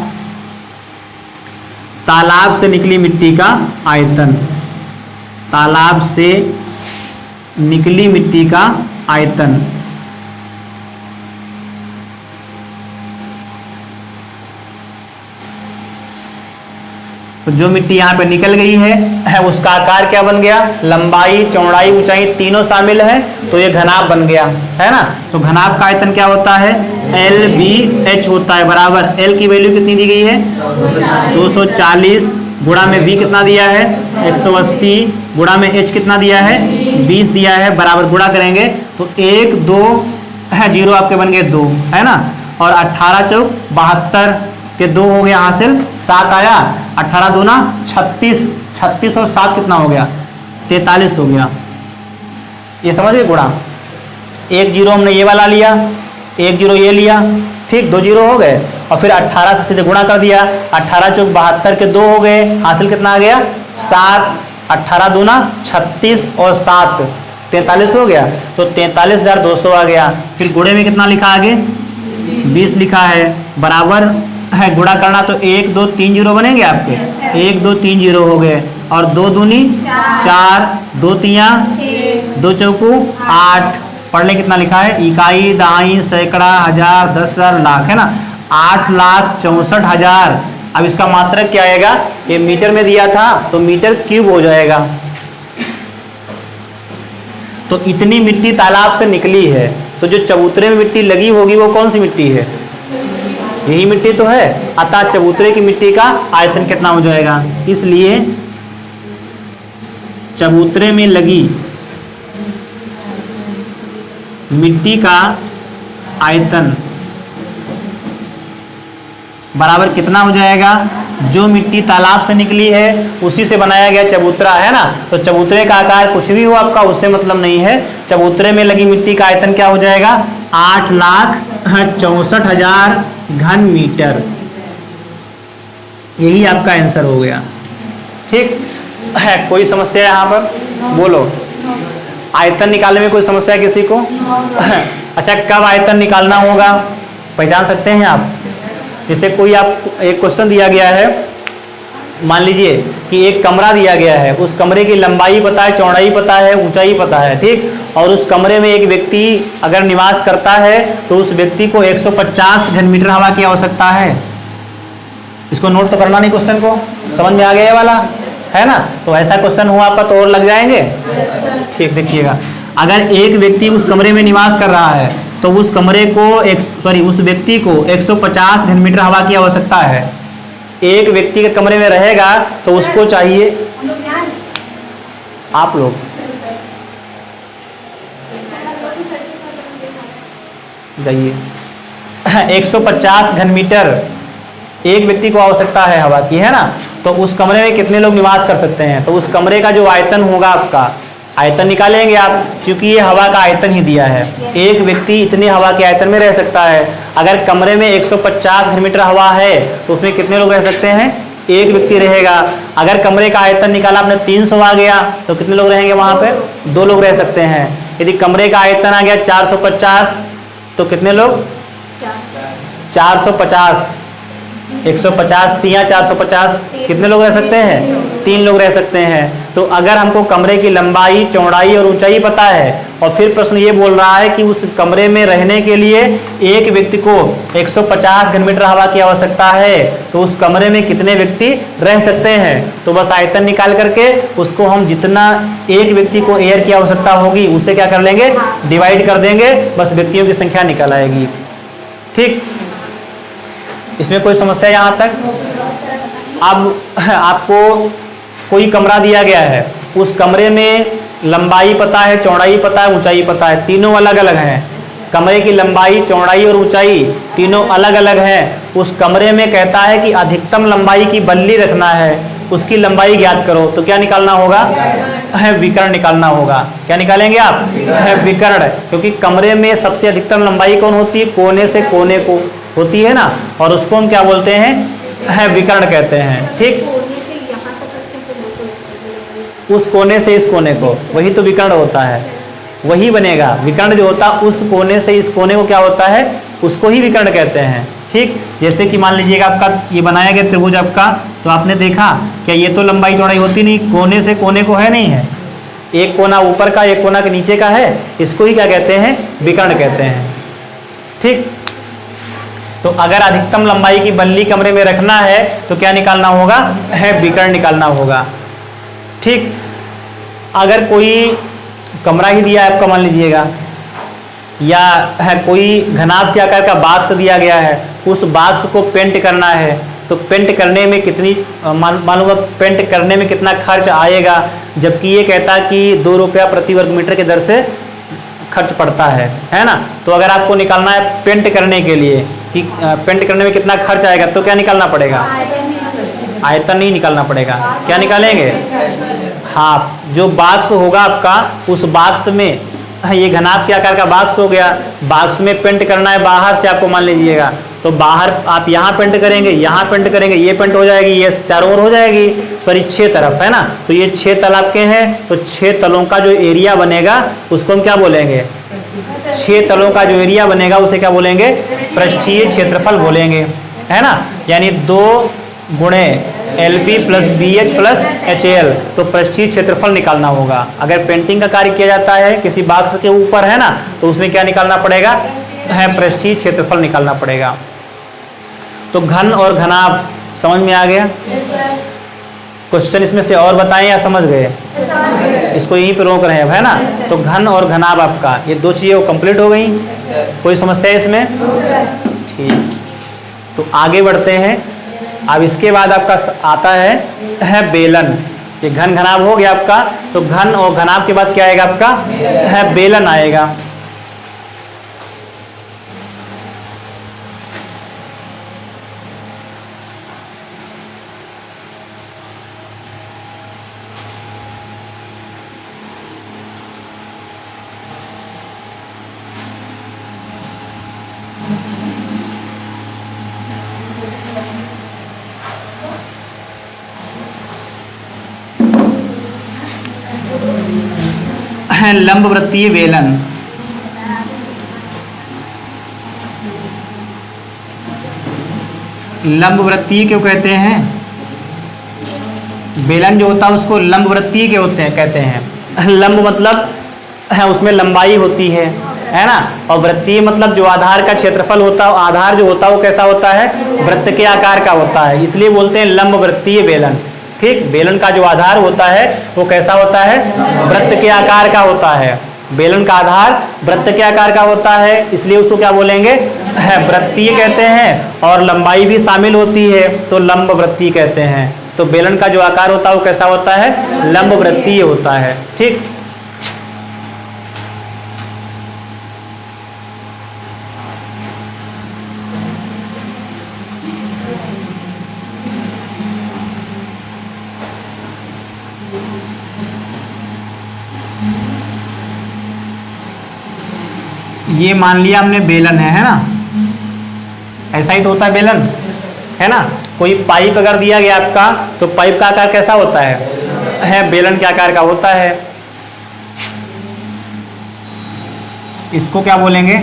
तालाब से निकली मिट्टी का आयतन, तालाब से निकली मिट्टी का आयतन तो जो मिट्टी यहाँ पे निकल गई है उसका आकार क्या बन गया? लंबाई, चौड़ाई, ऊंचाई तीनों शामिल है, तो ये घनाभ बन गया, है ना। तो घनाभ का आयतन क्या होता है? LBH होता है, बराबर L की वैल्यू कितनी दी गई है? 240, गुणा में V कितना दिया है? 180, गुणा में H कितना दिया है? 20 दिया है, बराबर गुणा करेंगे तो 1 2 है, 0 आपके बन गए 2, है ना। और 18 चौक 72 के 2 हो गया हासिल, 7 आया। 18 दूना 36, 36 और 7 कितना हो गया? 43 हो गया। ये समझ गए गुणा? 1 0 हमने ये वाला लिया, 1 0 ये लिया, ठीक, 2 0 हो गए, और फिर 18 से सीधे गुणा कर दिया। 18 चौक 72 के 2 हो गए, हासिल कितना आ गया? 7। 18 दूना 36 और 7 43 हो गया, तो 43,200 आ गया। फिर गुणे में कितना लिखा आगे? 20 लिखा है, बराबर है गुणा करना तो 1 2 3 0 बनेंगे आपके। 1 2 3 0 हो गए, और 2 दूनी 4, 2 तिया 2 चौकू 8। पढ़ने कितना लिखा है? इकाई, दहाई, सैकड़ा, हजार, 10,000, लाख, है ना। 8,64,000। अब इसका मात्रक क्या आएगा? ये मीटर में दिया था तो मीटर क्यूब हो जाएगा। तो इतनी मिट्टी तालाब से निकली है, तो जो चबूतरे में मिट्टी लगी होगी वो कौन सी मिट्टी है? यही मिट्टी तो है। अतः चबूतरे की मिट्टी का आयतन कितना हो जाएगा? इसलिए चबूतरे में लगी मिट्टी का आयतन बराबर कितना हो जाएगा? जो मिट्टी तालाब से निकली है उसी से बनाया गया चबूतरा, है ना। तो चबूतरे का आकार कुछ भी हो आपका उससे मतलब नहीं है। चबूतरे में लगी मिट्टी का आयतन क्या हो जाएगा? 8,64,000 घन मीटर। यही आपका आंसर हो गया। ठीक है, कोई समस्या है यहाँ पर? बोलो। आयतन निकालने में कोई समस्या है किसी को? अच्छा, कब आयतन निकालना होगा पहचान सकते हैं आप? जैसे कोई आप एक क्वेश्चन दिया गया है, मान लीजिए कि एक कमरा दिया गया है, उस कमरे की लंबाई पता है, चौड़ाई पता है, ऊंचाई पता है, ठीक, और उस कमरे में एक व्यक्ति अगर निवास करता है तो उस व्यक्ति को 150 घन मीटर हवा की आवश्यकता है। इसको नोट तो करना नहीं, क्वेश्चन को समझ में आ गया ये वाला है ना? तो ऐसा क्वेश्चन हुआ आपका तो और लग जाएंगे। ठीक, देखिएगा, अगर एक व्यक्ति उस कमरे में निवास कर रहा है तो उस कमरे को उस व्यक्ति को 150 घन मीटर हवा की आवश्यकता है। एक व्यक्ति के कमरे में रहेगा तो उसको चाहिए, आप लोग जाइए, 150 घन मीटर एक व्यक्ति को आवश्यकता है हवा की, है ना? तो उस कमरे में कितने लोग निवास कर सकते हैं? तो उस कमरे का जो आयतन होगा, आपका आयतन निकालेंगे आप, क्योंकि ये हवा का आयतन ही दिया है। एक व्यक्ति इतने हवा के आयतन में रह सकता है। अगर कमरे में 150 घन मीटर हवा है तो उसमें कितने लोग रह सकते हैं? एक व्यक्ति रहेगा। अगर कमरे का आयतन निकाला आपने 300 आ गया तो कितने लोग रहेंगे वहां पे? 2 लोग रह सकते हैं। यदि कमरे का आयतन आ गया 450 तो कितने लोग? 450, 150 तिया 450, कितने लोग रह सकते हैं? 3 लोग रह सकते हैं। तो अगर हमको कमरे की लंबाई, चौड़ाई और ऊंचाई पता है और फिर प्रश्न ये बोल रहा है कि उस कमरे में रहने के लिए एक व्यक्ति को 150 घन मीटर हवा की आवश्यकता है, तो उस कमरे में कितने व्यक्ति रह सकते हैं? तो बस आयतन निकाल करके उसको हम जितना एक व्यक्ति को एयर की आवश्यकता होगी उससे क्या कर लेंगे? डिवाइड कर देंगे, बस व्यक्तियों की संख्या निकल आएगी। ठीक, इसमें कोई समस्या यहाँ तक? अब आपको कोई कमरा दिया गया है, उस कमरे में लंबाई पता है, चौड़ाई पता है, ऊंचाई पता है, तीनों अलग अलग हैं। कमरे की लंबाई, चौड़ाई और ऊंचाई तीनों अलग अलग हैं। उस कमरे में कहता है कि अधिकतम लंबाई की बल्ली रखना है, उसकी लंबाई ज्ञात करो। तो क्या निकालना होगा? है विकर्ण निकालना होगा। क्या निकालेंगे आप? है विकर्ण, क्योंकि कमरे में सबसे अधिकतम लंबाई कौन होती है? कोने से कोने को होती है ना, और उसको हम क्या बोलते हैं? है विकर्ण कहते हैं। ठीक, उस कोने से इस कोने को, वही तो विकर्ण होता है, वही बनेगा। विकर्ण जो होता है उस कोने से इस कोने को क्या होता है? उसको ही विकर्ण कहते हैं। ठीक, जैसे कि मान लीजिएगा आपका ये बनाया गया त्रिभुज आपका, तो आपने देखा क्या ये तो लंबाई चौड़ाई होती नहीं, कोने से कोने को है नहीं है, एक कोना ऊपर का एक कोना के नीचे का है, इसको ही क्या कहते हैं? विकर्ण कहते हैं। ठीक, तो अगर अधिकतम लंबाई की बल्ली कमरे में रखना है तो क्या निकालना होगा? है विकर्ण निकालना होगा। ठीक, अगर कोई कमरा ही दिया है आपका, मान लीजिएगा, या है कोई घनाभ के आकार का बॉक्स दिया गया है, उस बॉक्स को पेंट करना है, तो पेंट करने में कितनी मालूम पेंट करने में कितना खर्च आएगा, जबकि ये कहता है कि 2 रुपया प्रति वर्ग मीटर के दर से खर्च पड़ता है ना? तो अगर आपको निकालना है पेंट करने के लिए कि पेंट करने में कितना खर्च आएगा, तो क्या निकालना पड़ेगा? आयतन नहीं निकालना पड़ेगा। क्या निकालेंगे? हाँ, जो बॉक्स होगा आपका, उस बॉक्स में ये घनाभ के आकार का बॉक्स हो गया, बॉक्स में पेंट करना है बाहर से आपको, मान लीजिएगा, तो बाहर आप यहाँ पेंट करेंगे, यहाँ पेंट करेंगे, ये पेंट हो जाएगी, ये चारों ओर हो जाएगी, सॉरी 6 तरफ, है ना? तो ये 6 तल आपके हैं, तो 6 तलों का जो एरिया बनेगा उसको हम क्या बोलेंगे? 6 तलों का जो एरिया बनेगा उसे क्या बोलेंगे? पृष्ठीय क्षेत्रफल बोलेंगे, है ना? यानी 2 गुणे LP plus BH plus HL, तो पृष्ठीय क्षेत्रफल निकालना होगा। अगर पेंटिंग का कार्य किया जाता है किसी बॉक्स के ऊपर, है ना, तो उसमें क्या निकालना पड़ेगा? है पृष्ठीय क्षेत्रफल निकालना पड़ेगा। तो घन और घनाभ समझ में आ गया? क्वेश्चन इसमें से और बताएं या समझ गए? इसको यहीं पे रोक रहे हैं, है ना? तो घन और घनाभ आपका ये 2 चीजें वो कंप्लीट हो गई। कोई समस्या है इसमें? ठीक, तो आगे बढ़ते हैं। अब इसके बाद आपका आता है बेलन। ये घन घनाभ हो गया आपका, तो घन और घनाभ के बाद क्या आएगा आपका? है बेलन आएगा। है लंबवृत्तीय बेलन। लंबवृत्तीय क्यों कहते हैं? बेलन जो होता है उसको लंबवृत्तीय के होते हैं कहते हैं। लंब मतलब है उसमें लंबाई होती है ना, और वृत्तीय मतलब जो आधार का क्षेत्रफल होता है, आधार जो होता है वो कैसा होता है? वृत्त के आकार का होता है, इसलिए बोलते हैं लंबवृत्तीय बेलन। ठीक, बेलन का जो आधार होता है वो कैसा होता है? वृत्त के आकार का होता है। बेलन का आधार वृत्त के आकार का होता है, इसलिए उसको क्या बोलेंगे? वृत्तीय कहते हैं, और लंबाई भी शामिल होती है तो लंबवृत्तीय कहते हैं। तो बेलन का जो आकार होता है वो कैसा होता है? लंबवृत्तीय होता है। ठीक, ये मान लिया हमने बेलन है ना, ऐसा ही तो होता है बेलन, है ना। कोई पाइप अगर दिया गया आपका तो पाइप का आकार कैसा होता है? बेलन के आकार का होता है। इसको क्या बोलेंगे?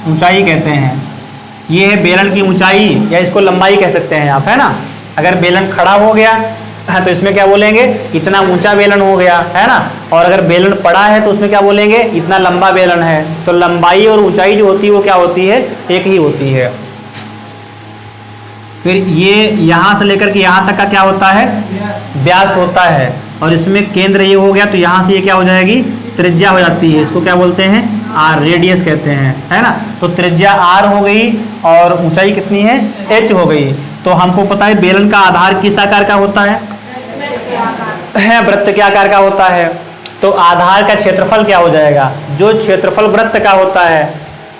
ऊंचाई कहते हैं। ये है बेलन की ऊंचाई, या इसको लंबाई कह सकते हैं आप, है ना। अगर बेलन खड़ा हो गया तो इसमें क्या बोलेंगे? इतना ऊंचा बेलन हो गया, है ना। और अगर बेलन पड़ा है तो उसमें क्या बोलेंगे? इतना लंबा बेलन है। तो लंबाई और ऊंचाई जो होती है वो क्या होती है? एक ही होती है। फिर ये यहाँ से लेकर के यहाँ तक का क्या होता है? व्यास होता है, और इसमें केंद्र ये हो गया तो यहाँ से ये क्या हो जाएगी? त्रिज्या हो जाती है। इसको क्या बोलते हैं? आर, रेडियस कहते हैं, है ना। तो त्रिज्या आर हो गई और ऊंचाई कितनी है? एच हो गई। तो हमको पता है बेलन का आधार किस आकार का होता है? वृत्त के आकार का होता है। तो आधार का क्षेत्रफल क्या हो जाएगा? जो क्षेत्रफल वृत्त का होता है,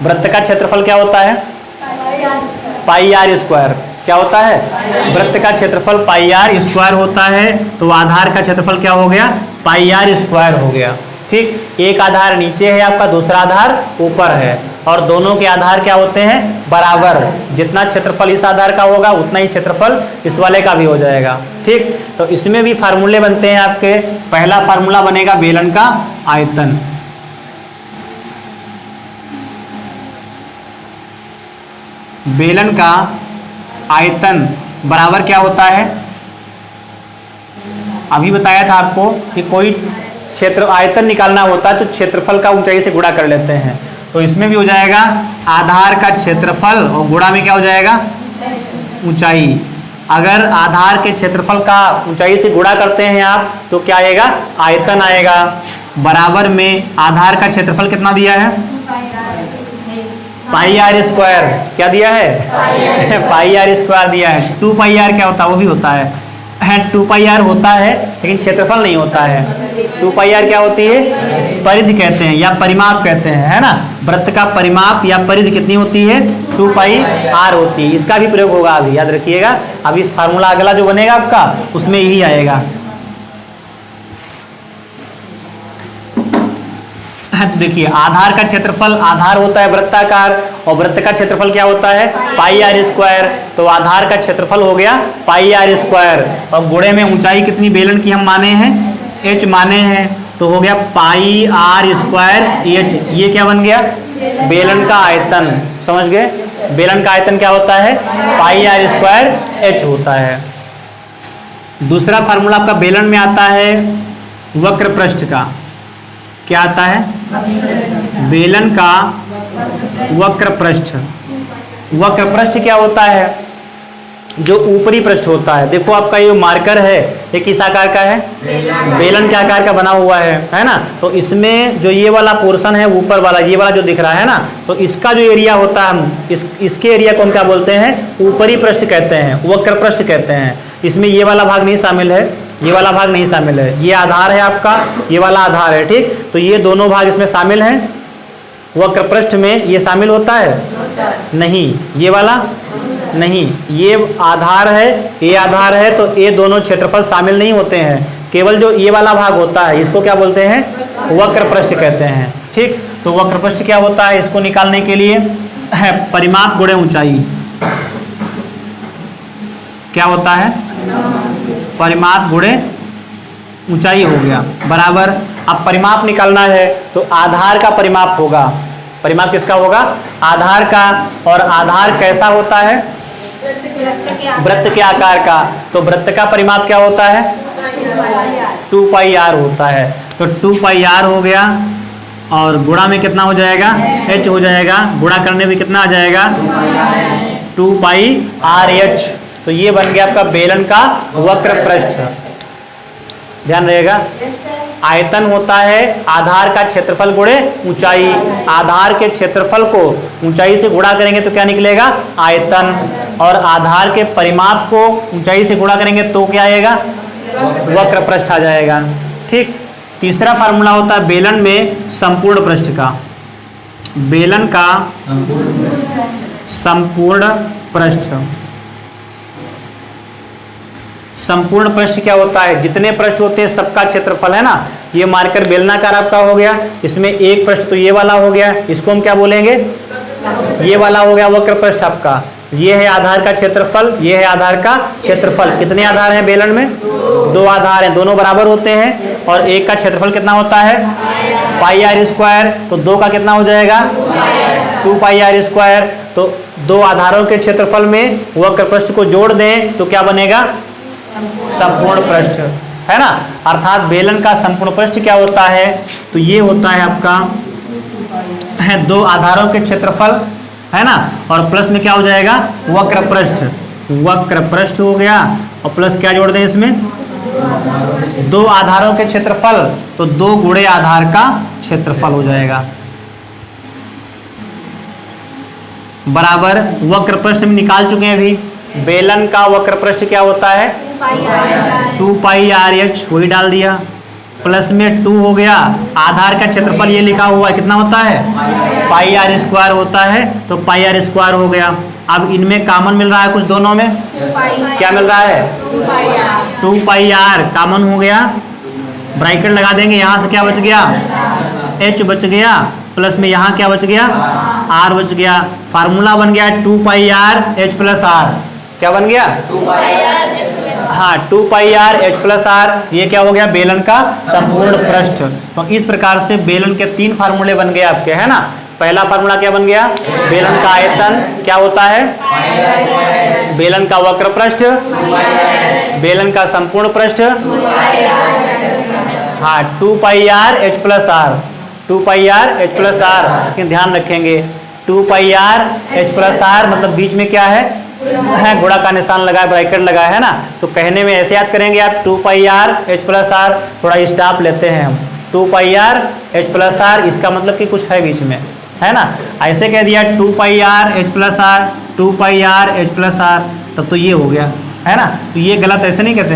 वृत्त का क्षेत्रफल क्या होता है? पाई आर स्क्वायर। क्या होता है? वृत्त का क्षेत्रफल पाई आर स्क्वायर होता है। तो आधार का क्षेत्रफल क्या हो गया? पाई आर स्क्वायर हो गया। ठीक, एक आधार नीचे है आपका, दूसरा आधार ऊपर है, और दोनों के आधार क्या होते हैं? बराबर। जितना क्षेत्रफल इस आधार का होगा उतना ही क्षेत्रफल इस वाले का भी हो जाएगा। ठीक, तो इसमें भी फार्मूले बनते हैं आपके। पहला फार्मूला बनेगा बेलन का आयतन। बेलन का आयतन बराबर क्या होता है? अभी बताया था आपको कि कोई क्षेत्र आयतन निकालना होता है तो क्षेत्रफल का ऊंचाई से गुणा कर लेते हैं। तो इसमें भी हो जाएगा आधार का क्षेत्रफल और गुणा में क्या हो जाएगा? ऊंचाई। अगर आधार के क्षेत्रफल का ऊंचाई से गुणा करते हैं आप तो क्या आएगा? आयतन आएगा। बराबर में आधार का क्षेत्रफल कितना दिया है? पाई आर स्क्वायर। क्या दिया है? पाई आर स्क्वायर दिया है। 2 पाई आर क्या होता है? वो भी होता है 2 पाई आर होता है, लेकिन क्षेत्रफल नहीं होता है। 2 पाई आर क्या होती है? परिधि कहते हैं या परिमाप कहते हैं, है ना। वृत्त का परिमाप या परिधि कितनी होती है? 2 पाई आर होती है। इसका भी प्रयोग होगा, अभी याद रखिएगा। अभी इस फार्मूला अगला जो बनेगा आपका उसमें यही आएगा। देखिए, आधार का क्षेत्रफल, आधार होता है वृत्ताकार, और वृत्त का क्षेत्रफल क्या होता है? पाई आर स्क्वायर। तो आधार का क्षेत्रफल हो गया पाई आर स्क्वायर, और गुणे में ऊंचाई कितनी बेलन की हम माने हैं? एच माने हैं। तो हो गया पाई आर स्क्वायर एच। ये क्या बन गया? बेलन का आयतन। समझ गए? बेलन का आयतन क्या होता है? पाई आर स्क्वायर एच होता है। दूसरा फार्मूला आपका बेलन में आता है वक्र पृष्ठ का। क्या आता है? बेलन का वक्र पृष्ठ। वक्र पृष्ठ क्या होता है? जो ऊपरी पृष्ठ होता है। देखो आपका ये मार्कर है, ये किस आकार का है? बेलन के आकार का बना हुआ है ना। तो इसमें जो ये वाला पोर्शन है, ऊपर वाला ये वाला जो दिख रहा है ना, तो इसका जो एरिया होता है, इसके एरिया को हम क्या बोलते हैं? ऊपरी पृष्ठ कहते हैं, वक्र पृष्ठ कहते हैं। इसमें ये वाला भाग नहीं शामिल है, ये वाला भाग नहीं शामिल है। ये आधार है आपका, ये वाला आधार है। ठीक, तो ये दोनों भाग इसमें शामिल हैं। वक्र पृष्ठ में ये शामिल होता है? नहीं। ये वाला नहीं। ये आधार है, ये आधार है, तो ये दोनों क्षेत्रफल शामिल नहीं होते हैं। केवल जो ये वाला भाग होता है इसको क्या बोलते हैं? वक्र पृष्ठ कहते हैं। ठीक, तो वक्र पृष्ठ क्या होता है? इसको निकालने के लिए है परिमाप गुणे ऊंचाई। क्या होता है? परिमाप गुणे ऊंचाई हो गया बराबर। अब परिमाप निकालना है तो आधार का परिमाप होगा। परिमाप किसका होगा? आधार का। और आधार कैसा होता है? वृत्त के आकार का। तो वृत्त का परिमाप क्या होता है? 2 पाई आर होता है। तो 2 पाई आर हो गया और गुणा में कितना हो जाएगा? h हो जाएगा। गुणा करने में कितना आ जाएगा? 2 पाई आर एच। तो ये बन गया आपका बेलन का वक्र पृष्ठ। ध्यान रहेगा। आयतन होता है आधार का क्षेत्रफल गुणे ऊंचाई। आधार के क्षेत्रफल को ऊंचाई से गुणा करेंगे तो क्या निकलेगा? आयतन। और आधार के परिमाप को ऊंचाई से गुणा करेंगे तो क्या आएगा? वक्र पृष्ठ आ जाएगा। ठीक। तीसरा फार्मूला होता है बेलन में संपूर्ण पृष्ठ का। बेलन का संपूर्ण पृष्ठ। संपूर्ण पृष्ठ क्या होता है? जितने पृष्ठ होते हैं सबका क्षेत्रफल, है ना। ये मार्कर बेलनाकार आपका हो गया। इसमें एक पृष्ठ तो ये वाला हो गया, इसको हम क्या बोलेंगे? ये वाला हो गया वक्र पृष्ठ आपका। ये है आधार का क्षेत्रफल, ये है आधार का क्षेत्रफल। कितने आधार हैं बेलन में? 2 आधार हैं, दोनों बराबर होते हैं। और एक का क्षेत्रफल कितना होता है? पाई आर स्क्वायर। तो 2 का कितना हो जाएगा? 2 पाई आर स्क्वायर। तो 2 आधारों के क्षेत्रफल में वक्र पृष्ठ को जोड़ दें तो क्या बनेगा? संपूर्ण पृष्ठ, है ना। अर्थात बेलन का संपूर्ण पृष्ठ क्या होता है? तो ये होता है आपका 2 आधारों के क्षेत्रफल, है ना। और प्लस में क्या हो जाएगा? वक्र पृष्ठ। वक्र पृष्ठ हो गया और प्लस क्या जोड़ दें इसमें? 2 आधारों के क्षेत्रफल। तो 2 गुणे आधार का क्षेत्रफल हो जाएगा बराबर। वक्र पृष्ठ में निकाल चुके हैं अभी। बेलन का वक्र पृष्ठ क्या होता है? 2 पाई आर एच, वही डाल दिया। प्लस में 2 हो गया। आधार का क्षेत्रफल ये लिखा हुआ है, कितना होता है? पाई आर स्क्वायर होता है। तो पाई आर स्क्वायर हो गया। अब इनमें कॉमन मिल रहा है कुछ, दोनों में क्या मिल रहा है? 2 पाई आर कॉमन हो गया। ब्रैकेट लगा देंगे, यहाँ से क्या बच गया? h बच गया। प्लस में यहाँ क्या बच गया? r बच गया। फार्मूला बन गया 2 pi r h plus are. क्या बन गया? 2 pi r h plus are. ये क्या हो गया? बेलन का संपूर्ण पृष्ठ। तो इस प्रकार से बेलन के 3 फार्मूले बन गए आपके, है ना। पहला फार्मूला क्या बन गया? बेलन का आयतन क्या होता है? बेलन का वक्र पृष्ठ, बेलन का संपूर्ण पृष्ठ, 2 pi r h plus r. 2 pi r h plus r. लेकिन ध्यान रखेंगे 2 pi r h plus r मतलब बीच में क्या है? गुणा का निशान लगा, ब्रैकेट लगा, है ना। तो कहने में ऐसे याद करेंगे आप 2 pi r h plus are. थोड़ा स्टॉप लेते हैं हम। 2 pi r h plus are, इसका मतलब कि कुछ है बीच में, है ना। ऐसे कह दिया 2 pi r h plus r, 2 pi r h plus r, तब तो ये हो गया, है ना। तो ये गलत ऐसे नहीं कहते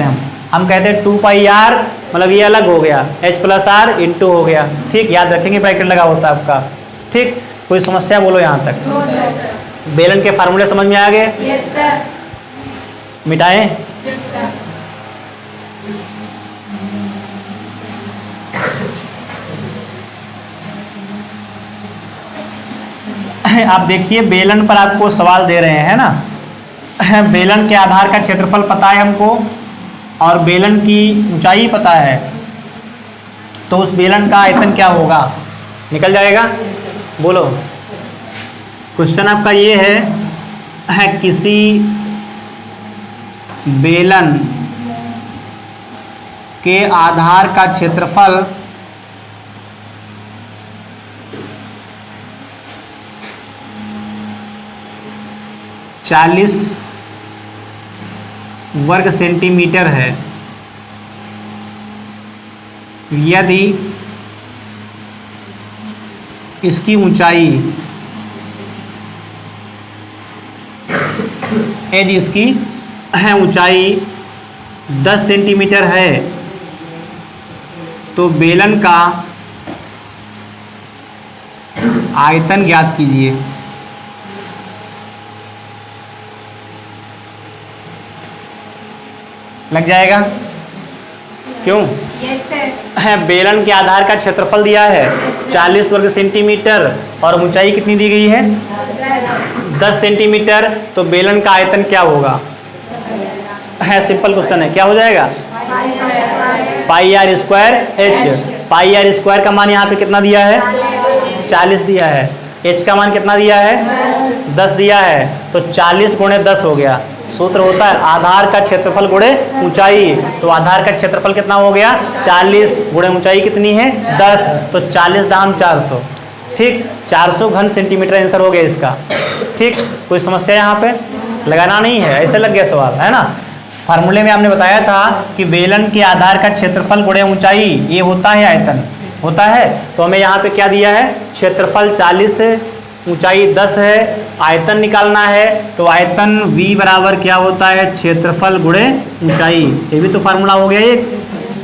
हम कहते हैं 2 पाई आर मतलब ये अलग हो गया, h प्लस आर इंटू हो गया। ठीक, याद रखेंगे ब्रैकेट लगा होता है आपका। ठीक, कोई समस्या बोलो यहाँ तक? बेलन के फार्मूले समझ में आ गए? Yes sir. मिटाएं? Yes sir. आप देखिए बेलन पर आपको सवाल दे रहे हैं, है ना। बेलन के आधार का क्षेत्रफल पता है हमको और बेलन की ऊंचाई पता है, तो उस बेलन का आयतन क्या होगा? निकल जाएगा? बोलो। क्वेश्चन आपका ये है किसी बेलन के आधार का क्षेत्रफल चालीस वर्ग सेंटीमीटर है। यदि इसकी ऊंचाई ऊंचाई 10 सेंटीमीटर है तो बेलन का आयतन ज्ञात कीजिए। लग जाएगा? क्यों? Yes sir. बेलन के आधार का क्षेत्रफल दिया है 40 वर्ग सेंटीमीटर और ऊंचाई कितनी दी गई है? 10 सेंटीमीटर। तो बेलन का आयतन क्या होगा? सिंपल क्वेश्चन है, क्या हो जाएगा? Pi r square h. Pi r square का मान यहाँ पे कितना दिया है? 40 दिया है। एच का मान कितना दिया है? 10 दिया है तो 40 गुणे 10 हो गया। सूत्र होता है आधार का क्षेत्रफल गुणे ऊंचाई। तो आधार का क्षेत्रफल कितना हो गया 40 गुणे ऊंचाई कितनी है 10, तो 40 दाम 400। ठीक, 400 घन सेंटीमीटर आंसर हो गया इसका। ठीक, कोई समस्या यहाँ पे लगाना नहीं है, ऐसे लग गया सवाल है ना। फार्मूले में आपने बताया था कि बेलन के आधार का क्षेत्रफल गुणे ऊंचाई ये होता है आयतन, होता है। तो हमें यहाँ पे क्या दिया है, क्षेत्रफल 40 है, ऊंचाई 10 है, आयतन निकालना है। तो आयतन V बराबर क्या होता है, क्षेत्रफल गुणे ऊंचाई। ये भी तो फार्मूला हो गया एक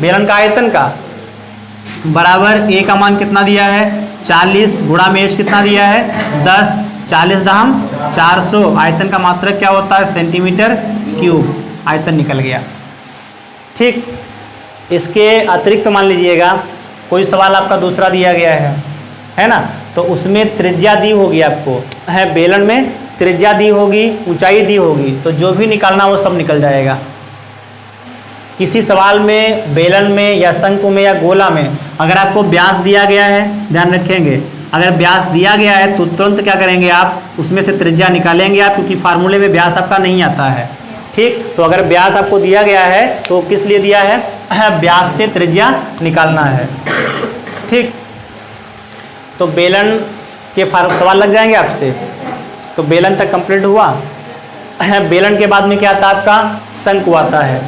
बेलन का आयतन का। बराबर A का मान कितना दिया है 40, गुणा में H कितना दिया है 10, 40 दाम 400। आयतन का मात्रक क्या होता है सेंटीमीटर क्यूब। आयतन निकल गया। ठीक, इसके अतिरिक्त मान लीजिएगा कोई सवाल आपका दूसरा दिया गया है ना, तो उसमें त्रिज्या दी होगी आपको, है बेलन में त्रिज्या दी होगी, ऊंचाई दी होगी, तो जो भी निकालना वो सब निकल जाएगा। किसी सवाल में बेलन में या शंकु में या गोला में अगर आपको व्यास दिया गया है, ध्यान रखेंगे, अगर व्यास दिया गया है तो तुरंत क्या करेंगे आप, उसमें से त्रिज्या निकालेंगे आप, क्योंकि फार्मूले में व्यास आपका नहीं आता है। ठीक, तो अगर व्यास आपको दिया गया है तो किस लिए दिया है, व्यास से त्रिज्या निकालना है। ठीक, तो बेलन के सवाल लग जाएंगे आपसे। तो बेलन तक कंप्लीट हुआ। बेलन के बाद में क्या आता है आपका शंकु आता है।